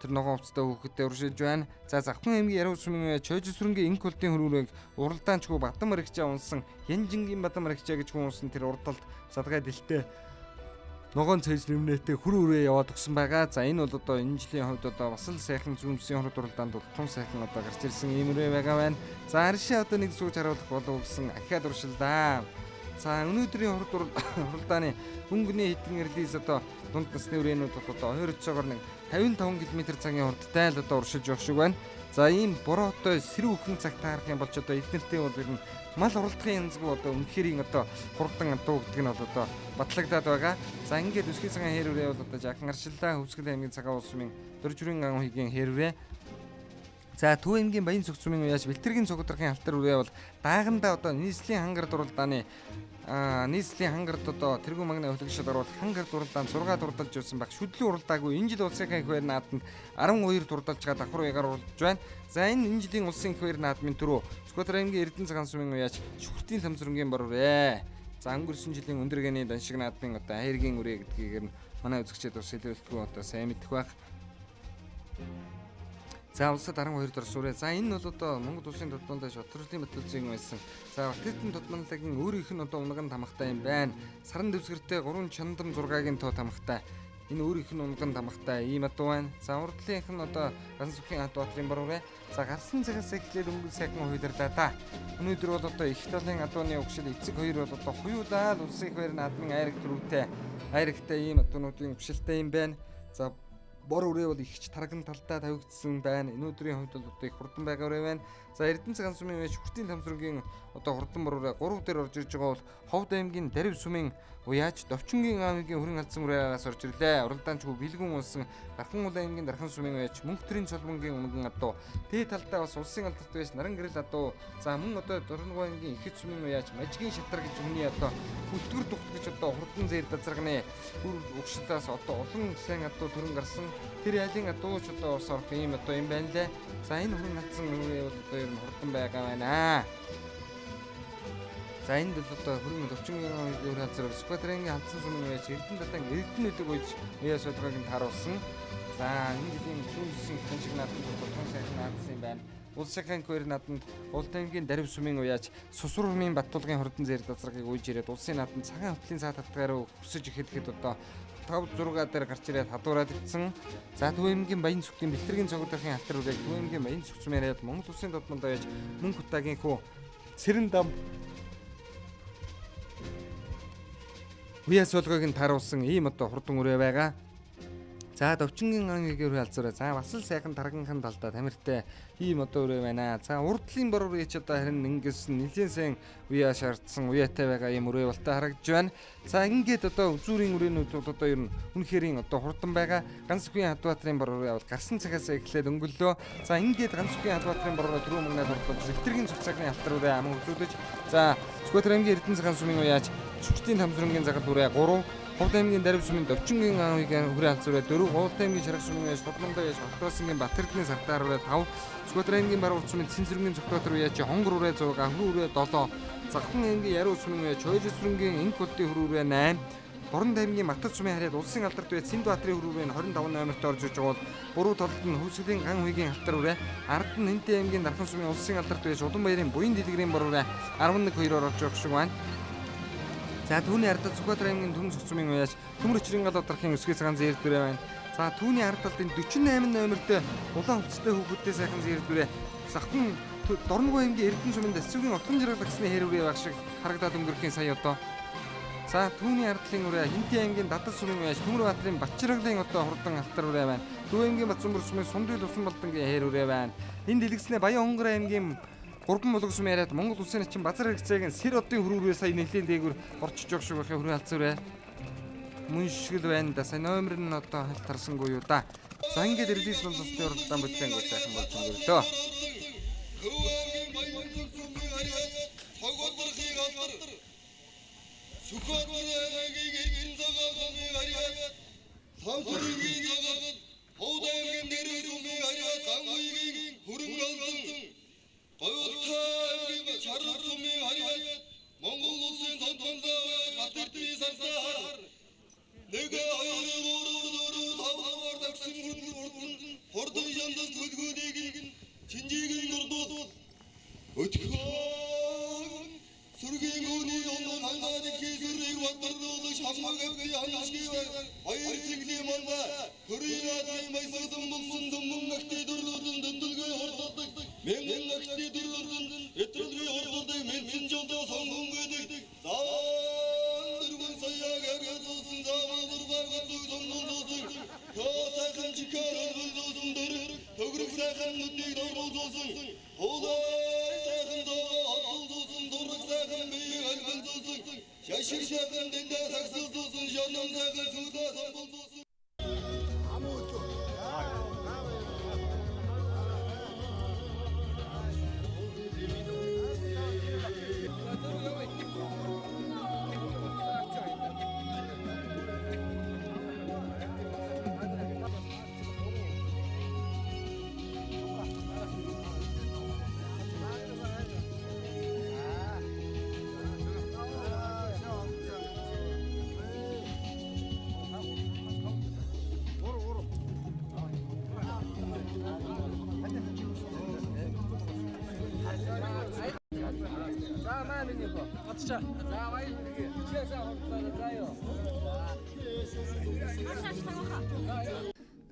тэр ногоон хувцастай хүүхэдтэй уршилж байна. За Завхан аймгийн Яруу сумын уяа Чойжсүрэнгийн Инх култын хөрүүрийг уралдаанчгүй Бадам аригчаа унсан Янжингийн Бадам аригчаа гэж хүн унсан тэр урдалд задгай дэлтэй ногоон цайж нэмнэтэй хүрэн үрээ яваад өгсөн байгаа. За энэ бол одоо энэ жилийн хувьд одоо бас л сайхан зүүнсийн хорд уралдаанд бол тун сайхан одоо гарч ирсэн ийм үрээ байгаа байна. За аршаа одоо нэг сууж харуулах болов гэсэн ахиад уршилдаа. За өнөөдрийн хорд уралдааны өнгөний хитэн Эрлис одоо дунд насны үрээнүүд одоо ойролцоогоор нэг 55 км цагийн хурдтай л одоо уршилж явах шиг байна. За ийм бороотой сэрүү өхөн цаг таарах юм болж одоо эднэртэй бол ер нь мал уралдахын янзгүй одоо үнэхэрийн одоо хурдан дуу гэдэг нь бол одоо батлагдаад байгаа. За ингээд өсгий цагаан хэрүүрээ бол одоо жаахан аршиллаа Хөвсгөл аймгийн Цагаан улс сумын Дөржүрийн ган үеийн хэрүүрээ За Төв аймгийн Баян цогцмын уяаж бэлтэргийн цогцдрахын алтар үрээ бол даагандаа одоо нийслэлийн хангар дурлалдааны нийслэлийн хангарт одоо тэргүүн магны хөтлөгчд оруулах хангар дурлалдаанд 6 дурдалж явсан баг. Шүдлэн уралдаагүй энэ жил улсын их байр нааданд 12 дурдалж га давхар уягаар уралдаж байна. За энэ жилийн улсын их байр наадмын төрөө Сүхбаатар аймгийн Эрдэнэ цагаан сумын уяаж шүхтийн тамсрынгийн бор үрээ. За өнгөрсөн жилийн өндөргээний даншиг наадмын одоо хайргийн үрээ гэдгийг нь манай үзэгчид бас хэлэлцгүй одоо сайн мэдэх байх. За улсад 12 дор сүрээ. За энэ бол одоо Монгол улсын тодмондоо шотлолын баталзын байсан. За Батлын тодмонлагийн өөрийнх нь одоо унган тамхтай юм байна. Саран дэвсгэртэй 3 чандам 6-гийн тоо тамхтай. Энэ өөрийнх нь унган тамхтай ийм адуу байна. За урдлынх нь одоо Ганц сүхийн хат баатрын бороо. За гарсан цагаас эхлээд өнгө сайхан хуйларлаа да. Өнөөдөр бол одоо их талын адууны угшил эцэг хоёр бол одоо хуйлаад улсын их байр наадмын айраг төрөвтэй айрагтай ийм адуунуудын угшилтай юм байна. За бор үрээ бол ихч тарган талдаа тавигдсан байна. Энэ өдрийн хувьд бол одоо их хурдан байгаа үрээ байна. За Эрдэнэ цагаан сумын уяаж шүхтийн тамсрынгийн одоо хурдан бор үрээ 3 дээр орж ирж байгаа бол Ховд аймгийн Дарив сумын уяаж Довчингийн аавын хүрэн алдсан үрээс орж ирлээ. Уралдаанчгүй бэлгүн улсын Дархан ул аймгийн Дархан сумын уяаж Мөнхтрийн цолбонгийн унган адуу. Дээд талдаа бас улсын алдарт байж Наран гэрэл адуу. За мөн одоо Дорногов аймгийн Ихэд сумын уяаж Мажгийн шатар гэж хүний одоо хүлтгэр тухт гэж одоо хурдан зээр дазрагны үр угшлаас одоо олон сайн адуу төрөн гарсан. Тэр ялын адууч одоо орс орох юм одоо юм байна лээ. За энэ хүн алдсан үрээ бол одоо ер нь хурдан байгаа байна. За энд одоо хөрөнгө Довчингийн өөр хазар Сүхбаатарын алдсан сумын уяаж Эрдэнэ татан Эрдэнэ өдөг үйж уяа судалгааг нь харуулсан. За энэ жилийн түүнсэн хэн шиг наадмын тулгын сайхан наадсан юм байна. Улсын их байр нааданд Улд аймгийн Дарив сумын уяаж Сусурмын Баттулгын хурдан зээр дазрагыг үйж ирээд улсын нааданд цагаан хөтлийн цаа татгаараа өсөж ихэхэд одоо 5-6 дээр гарч ирээд хадуураад ирсэн. За Төв аймгийн Баян цогцын бэлтэргийн цогцдрахын алтар үрээ Төв аймгийн Баян цогцмын яриад Монгол улсын тодмонд байж Мөнх утаагийн хүү Цэрэн дам уяа суулгыг нь таруулсан ийм одоо хурдан үрээ байгаа. За Довчингийн ангигээр алзуураа. За бас л сайхан тарганхан талдаа тамиртай ийм одоо үрээ байна. За урдлын бор үрээч одоо харин ингээс нэлийн сайн уяа шаардсан уяатай байгаа ийм үрээ болтой харагдж байна. За ингээд одоо үзүүрийн үрээнүүд бол одоо ер нь үнэхэрийн одоо хурдан байгаа. Ганц сүхийн Хадбаатрын бор үрээ бол гарсан цагаас эхлээд өнгөллөө. За ингээд Ганц сүхийн Хадбаатрын бор өрөө түрүү мөнгөнд ордог зэлтэргийн цогцгийн алтар үрээ аман үзүүлж. За Сүхбаатар аймгийн Эрдэнэ цагаан сумын уяаж шүхтийн тамсрынгийн загал үрээ 3 Ховд аймгийн Дарив сумын Довчингийн аавын хүрээ алзуураа 4 Ховд аймгийн Шарах сумын уяаж Бодлондоо яж Батбасангийн Батэрдний сартаар үрээ 5 Сүхбаатар аймгийн Баруун сумын Цэнцэргийн Цогтбаатар уяаж Хонгор үрээ 6 Ахруу үрээ 7 Захын аймгийн Яруу сумын уяаж Хойжсрынгийн Инг болтын хүрээ үрээ 8 Борон аймгийн Матад сумын харьяад улсын алдарт бай Синдбаатрын хүрээ 25 номерт орж иж байгаа бол буруу талд нь Хөвсгөлийн ган хуйгийн алтар үрээ ард нь Хинтээ аймгийн Дархан сумын улсын алдарт бай Улаанбаярын Буян дэлгэрийн бор үрээ 11-2-оор орж байгаа шиг байна. За түүний ардад Сүхбаатар аймгийн Түмэн цогцмын уяаж Төмөр өчрийн гал удархын өсгий цагаан зээр дүрээ байна. За түүний ард талдын 48 номертой улаан хувцастай хүүхэдтэй сайхан зээр дүрээ Захын Дорногов аймгийн Эрдэнэ сумын Дасцуугийн утган жаргалагчны хэр үрээ баг шиг харагдаад өнгөрөхийн сая одоо. За түүний ардлын үрээ Хинтээ аймгийн Дадал сумын уяаж Төмөр баатрын Батчиргалын одоо хурдан алтар үрээ байна. Төв аймгийн Батцумбөр сумын Сумдын Усан болдонгийн хэр үрээ байна. Энэ дэлгэцнээ Баян Хонгор аймгийн Гурбан булаг сум яриад Монгол улсын начин базар хэрэгцээг нь сэр одын хөрүүрээ сая нэлийн дээгүүр орчиж явах шиг байхын хөрөө алцуурэ. Мөн шигэл байна да. Сая номер нь одоо халтарсангүй юу да. За ингээд релиз болсны уралдаан бүтээн сайхан болж өнгөрлөө. Шарах сумын харьяат Монгол улсын тодмондоо Батэрдний сартаар 1 2 3 4 5 дагсан хурдан шандас төлгөөнийг чинжигийн нурдуул өтгөн сүргийн өөний оноо хангаад хийсэрийг батардуулж хамаагүй ханашгүй баяр цэглэм манда хөрийнаатын майсадан булсан дүмэн агтээ дөрлөдөн дөндөлгөө хордодог мэн агтээ дөрлөдөн этрэлгүй хордодог мэнсэн жолдоо сонгон гэдэг заан дөрвөн саяг агазуулсан заавал дургаар гоцог сонгон зоосон тоо сайхан чикаар олболзуулсан дөрөг төгрөг сайхан нүдийг дөрвөлзуулсан хоолой сайхан зоо олболзуулсан дураг сайхан биеийг олболзуулсан шашир сайхан дэндээ сагсуулсан шонон сайхан сүүдээ сонголзуулсан.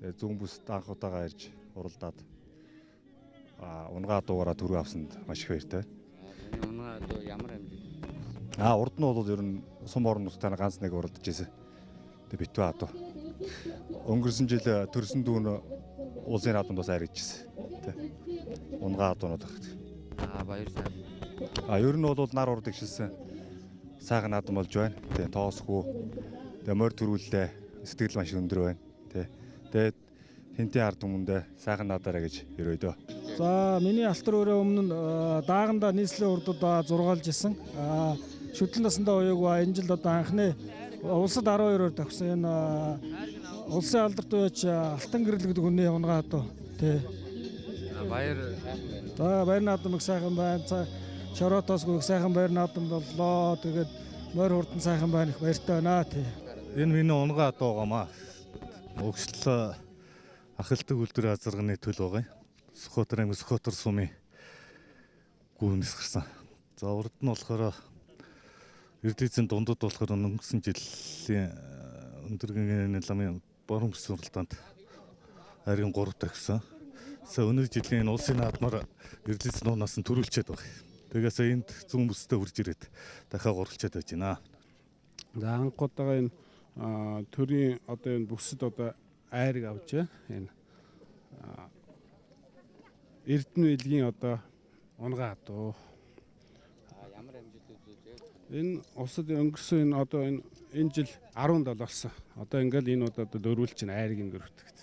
Тэгээ зүүн бүс анх удаага ирж уралдаад унгаа дуугараа төрөө авсанд маш их баяртай. Унгаа дуу ямар хэмжээ? Урд нь бол ер нь сум орон нутгаар ганц нэг уралдаж байсан. Тэгээ битвэ адуу. Өнгөрсөн жил төрсөн дүүн улсын наадамд бас аригдчихсэн. Тэ. Унгаа адуунууд багт. Баяр сайн. Ер нь бол нар урд гişсэн. Сайхан наадам болж байна. Тэгээ тоосгүй. Тэгээ морь төрүүлээ. Сэтгэл маш өндөр байна. Тэ. Тэгээд хинтээ ард хүмүүндээ сайхан наадаараа гэж өрөөдөө. За миний алтар өрөө өмнө нь дааганда нийслэлийн урдууд 6 жисэн. Шүтлэн насндаа уяагүй энэ жил одоо анхны улсад 12-оор тагсан энэ улсын алдарт уяач алтан гэрэл гэдэг хүний унгаа одоо тий. Баяр. За баяр наадам их сайхан байна. За шороотоосгүй их сайхан баяр наадам боллоо. Тэгээд морь хурдан сайхан байна их баяртай байна тий. Энэ миний унгаа дуугамаа. Өгсөл ахалдаг үлдэр азарганы төл байгаа юм. Сүхбаатар аймаг Сүхбаатар сумын гүнэс гарсан. За урд нь болохоор Эрдэнэсийн дундад болохоор өнгөрсөн жилийн өндөргийн ламын борон бүс уралдаанд харин 3 тагсан. За өнөө жилийн улсын наадмаар Эрдэнэс нуунаас нь төрүүлчихэд байгаа. Тэгээс энд зүүн бүстэй хурж ирээд дахиад гуралчаад байж байна. За анхудаага энэ төрийн одоо энэ бүсэд одоо айрыг авч энэ Эрдэнэ билгийн одоо унгаа дуу. Ямар хэмжээтэй үзүүлж? Энэ усад өнгөрсөн энэ одоо энэ жил 17 болсон. Одоо ингээл энэ удаад дөрвөлж чинь айрыг энэ дөрөвтгт.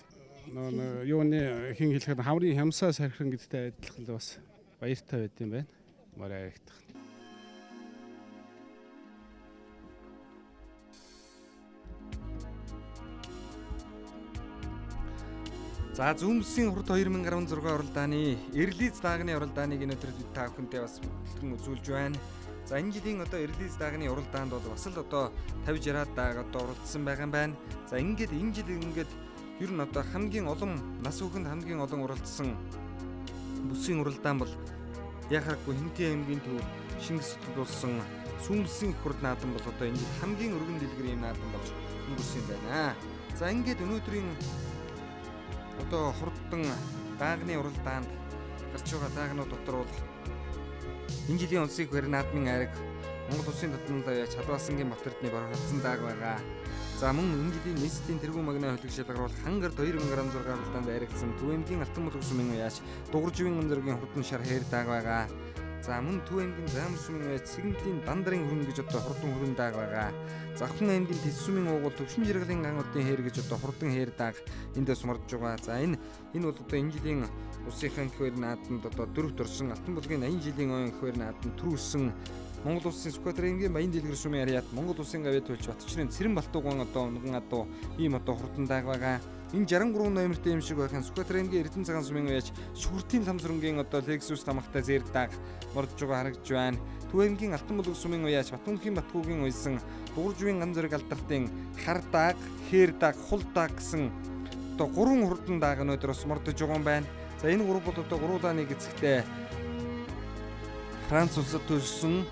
Юуны хин хэлэхэд хаврын хямсаа сархин гэдэгтэй адилхан л бас баяртай байд юм байна. Морь айрагдах. За зүүмсийн хурд 2016 уралдааны Эрлиз даагны уралдааныг өнөөдөр та бүхэндээ бас бүтлэн үзүүлж байна. За энэ жилийн одоо Эрлиз даагны уралдаанд бол бас л одоо 50-60 дааг одоо уралдсан байгаа юм байна. За энэ жил ер нь одоо хамгийн олон нас хүүхэнд хамгийн олон уралдсан бүсийн уралдаан бол яхаггүй Хинтээ аймгийн төв Шингэсэд болсон Сүмсийн хурд наадам бол одоо энэ жил хамгийн өргөн дэлгэр юм наадам болж өнгөрсөн байна. За өнөөдрийн одоо хурдан даагны уралдаанд гарч байгаа даагнууд дотор бол энэ жилийн улсын их барь наадмын айраг Монгол улсын дотнод Чадваасангийн Батэрдний баруун дааг байгаа. За мөн энэ жилийн нийслэлийн тэргуун магнаа хөлөг шалгаруулах Хангард 2016 уралдаанд айрагдсан Түвэмгийн Алтан булаг сумын уяач Дугуйживийн өнзөргийн хурдан шар хээр дааг байгаа. За мөн Түвэмгийн Заамар сумын уяач Сэгнэлийн Дандрын хөрөн гэж одоо хурдан хөрөн дааг байгаа. Завхан аймгийн Тэс сумын уугуул Төвшин жиргэлийн гануудын хээр гэж одоо хурдан хээр дааг эндээс мордж байгаа. За энэ бол одоо энэ жилийн улсынхаа их барь наадамд одоо дөрөвт орсон Алтан булгийн 80 жилийн ойн их барь наадамд төрүүлсэн Монгол улсын Сүхбаатар аймгийн Баян дэлгэр сумын арьяат Монгол улсын гавьяа төлж Батчрын Цэрэн Балтууган одоо унган адуу ийм одоо хурдан дааг байгаа. Энэ 63 номертэй юм шиг байхын Сүхбаатар аймгийн Эрдэнэ цагаан сумын уяач Шүхртийн Ламсрынгийн одоо Lexus тамхтай зэр дааг мордж байгаа харагдж байна. Түвэмгийн Алтан булаг сумын уяач Батүнхийн Батгуугийн уйсан Дугуйживийн ган зэрэг алдартын хар дааг, хээр дааг, хул дааг гэсэн одоо 3 хурдан дааг өнөөдөр бас мордож байгаа юм байна. За энэ 3 бол одоо 3 дааны эцэгтэй Франц улсад төрсөн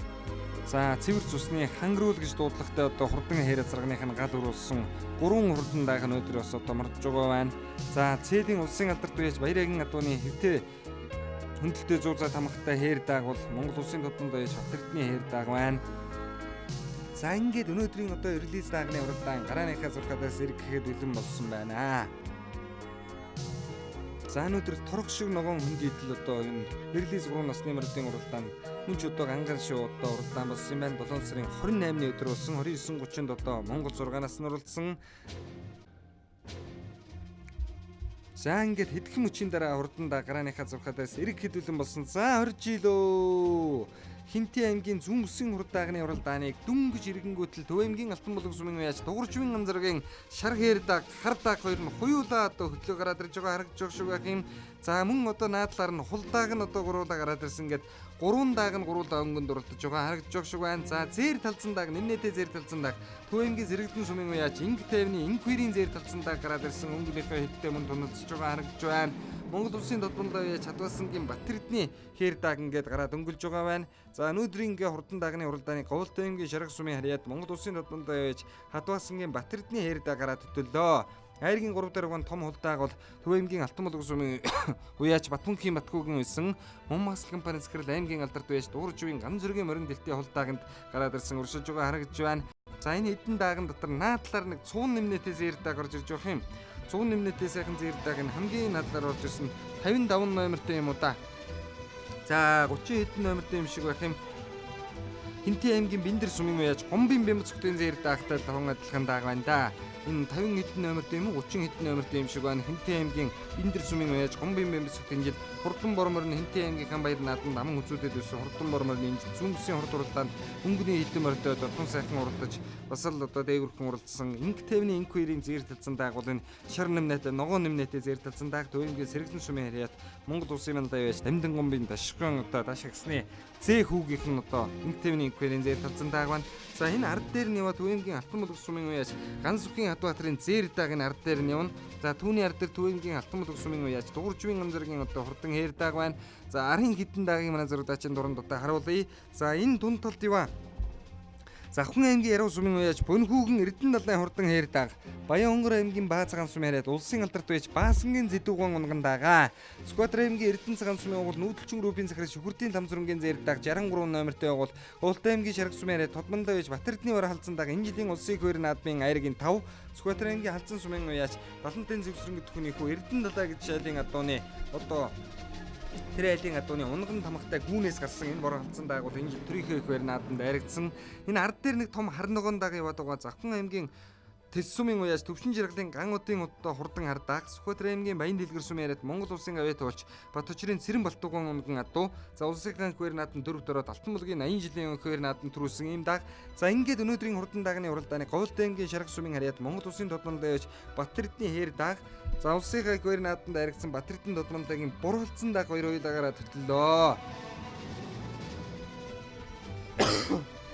за цэвэр цусны хангрүүл гэж дуудлагатай одоо хурдан хээр азаргных нь гал уруулсан 3 хурдан дааг нь өнөөдөр бас одоо мордож байгаа байна. За цээлийн улсын алдарт уяач Баяраагийн адууны хэвтэ хөндлөлтөө 100 цай тамхтай хээр дааг бол Монгол улсын дотнод уяач Батэрдний хээр дааг байна. За өнөөдрийн одоо Эрлиз даагны уралдаан гарааныхаа зурхадаас эрг гэхэд бэлэн болсон байна. За өнөөдөр торог шиг ногоон хүндийдэл одоо энэ Эрлиз 3 насны мордын уралдаан мөн ч одоо ганган шүү одоо уралдаан болсон юм байна. 7 сарын 28-ны өдөр болсон 29:30-нд одоо Монгол 6 насны уралдсан. За хэдхэн мөчийн дараа урданда гарааныхаа зурхадаас эрг хэдүүлэн болсон. За орж илөө. Хинтээ аймгийн зүүн бүсийн хурд даагны уралдааныг дүнгэж ирэнгүүтэл Түвэмгийн Алтан булаг сумын уяач Дугуйживийн амзаргийн шар хээр дааг, хар дааг хоёр нь хуйуулаа одоо хөтлөө гараад ирж байгаа харагдж байгаа шүү гэх юм. За мөн одоо наадлаар нь хул дааг нь одоо гуруулаа гараад ирсэн гээд 3 дааг нь гуруулаа өнгөнд уралдаж байгаа харагдж байгаа шүү байна. За зэр талцсан дааг нэмнэтэ зэр талцсан дааг Түвэмгийн Зэрэгдэн сумын уяач Инг тайвны инквирийн зэр талцсан дааг гараад ирсэн өнгөнийхөө хэдтэй мөн тунадж байгаа харагдж байна. Монгол улсын дотнод уяач Чадваасангийн Батэрдний хээр дааг ингээд гараад өнгөлж байгаа байна. За өнөөдрийн ингээ хурдан дагны уралдааны Говьлтой аймгийн Шаргал сумын харьяад Монгол улсын тодмондоо явж Хадвааснгийн Батэрдний хэр дагараа төтөллөө. Айргийн 3 даруйн том хулдааг бол Төв аймгийн Алтан булган сумын уяач Батмунхийн Батгуугийн үйсэн Муммасл компани захирал аймгийн алдарт байж дуурж үеийн ган зөргийн морин дэлтийн хулдааганд гараад ирсэн уршиж байгаа харагдж байна. За энэ хэдэн дааган дотор наадлаар нэг 100 нэмнэтээс зээр дааг орж ирж байгаа юм. 100 нэмнэтээс сайхан зээр дааг нь хамгийн наадлаар орж ирсэн 55 номертой юм уу та. За 30 хэдэн номертой юм шиг байх юм. Хинти аймгийн Биндэр сумын уяач Гомбын Бямцгтын зээр даагтай таван адилхан дааг байна да. Энэ 50 хэдэн номертой юм уу 30 хэдэн номертой юм шиг байна. Хинти аймгийн Биндэр сумын уяач Гомбын Бямцгтын жил хурдан борморны Хинти аймгийн Ханбаяр нааданд аман үзүүдэд өссөн хурдан борморны энэ зүүнгийн хурд уралдаанд өнгөний хэдэн морьтой додон сайхан уралдаж бас л одоо дээгүрхэн уралдсан инг тээвний инг хоёрын зээр талцсан даагуул энэ шар нэмнэт ногоон нэмнэтээ зээр талцсан дааг Төв аймгийн Сэргэлэн сумын харьяат Монгол улсын мандаа явж Дамдын гомбын дашган одоо дашгсны зээ хүүгийнх нь одоо инг тээвний инг хоёрын зээр талцсан дааг байна. За энэ ард дээр нь яваа Төв аймгийн Алтан булган сумын уяач Ганцүрхийн Хадбаатарын зээр дааг энэ ард дээр нь явна. За түүний ард дээр Төв аймгийн Алтан булган сумын уяач Дугууржвийн амзаргийн одоо хурдан хээр дааг байна. За арын хідэн даагийн манай зурагдаачийн дуранд одоо харуулъя. За энэ дунд талд яваа Завхан аймгийн Яруу сумын уяач Бөнхүүгэн Эрдэнэ далайн хурдан хээр дааг Баян Хонгор аймгийн Баазгаан сумын харьяат улсын алдарт байж Баасангийн Зэдүүгэн унган даага. Сквадр аймгийн Эрдэнэ цагаан сумын угуул Нүүдэлчин группийн захирал Шүхүрдийн Ламзрунгийн зээр дааг 63 номертой угуул Говьлтой аймгийн Шаргал сумын харьяат Тодмондоо байж Батэрдний бар халдсан дааг энэ жилийн улсын их хуурийн наадмын айргийн 5 Сквадр аймгийн Халзан сумын уяач Балантын Зөвсрөн гэдэг хүний хүү Эрдэнэ далай гэж шайлын адууны одоо тэр айлын адууны унган тамхтай гүүнээс гарсан энэ бор халдсан дааг бол энэ жил төрийнхөө их байр нааданд айрагдсан. Энэ ард дээр нэг том хар ногоон дааг яваад байгаа Завхан аймгийн Тэс сумын уяач Төвшин Жаргалын Гануудын удаа хурдан хардааг Сүхбаатар аймгийн Баян дэлгэр сумын яриад Монгол улсын авьяат уулч Батөчрийн Цэрэн Балтууган унган адуу за улсын их хуурь нааданд 4 дөрөд Алтан булгийн 80 жилийн хуурь нааданд төрүүлсэн ийм дааг. За ингээд өнөөдрийн хурдан даагны уралдааны Говьлтой аймгийн Шаргал сумын харьяат Монгол улсын тодмондоо явж Батэрдний хээр дааг за улсын их хуурь нааданд айрагдсан Батэрдэн тодмондоогийн бургалцсан дааг 2 уялаагаараа төтлөө.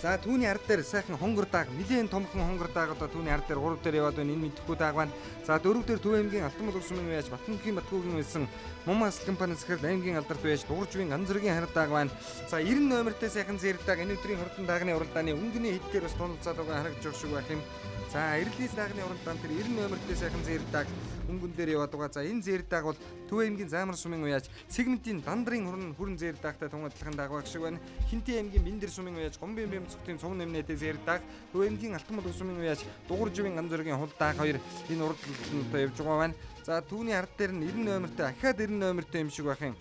За түүний ард дээр сайхан хонгор дааг нэлээд томхон хонгор дааг одоо түүний ард дээр 3 дээр яваад байна. Энэ мэдэхгүй дааг байна. За 4 дээр Төв аймгийн Алтан булган сумын уяач Батмунхийн Батгуугийн үйсэн Муммасл компани захирал аймгийн алдарт байж Дугууржвийн Ганцүргийн хар дааг байна. За 90 номертой сайхан зээр дааг энэ өдрийн хурдан даагны уралдааны өнгөний хэд дээр бас туналцаад байгаа харагдж байгаа шиг байх юм. За эрэлхийлс даагны уралдаан тэр 90 номертой сайхан зээр дааг өнгөн дээр яваад байгаа. За энэ зээр дааг бол Төв аймгийн Заамар сумын уяач Цэгмэнтийн Дандрын хүрэн зээр даагтай тунгадлахын дааг байх шиг байна. Хинти аймгийн Биндэр сумын уяач Гомбын Бямцгтын цуг нэмнэтээ зээр дааг Төв аймгийн Алтан булган сумын уяач Дугууржвийн Ганцүргийн хул дааг 2 энэ уралдаанд явж байгаа байна. За түүний ард дээр нь 90 номертой ахаад 90 номертой юм шиг байх юм.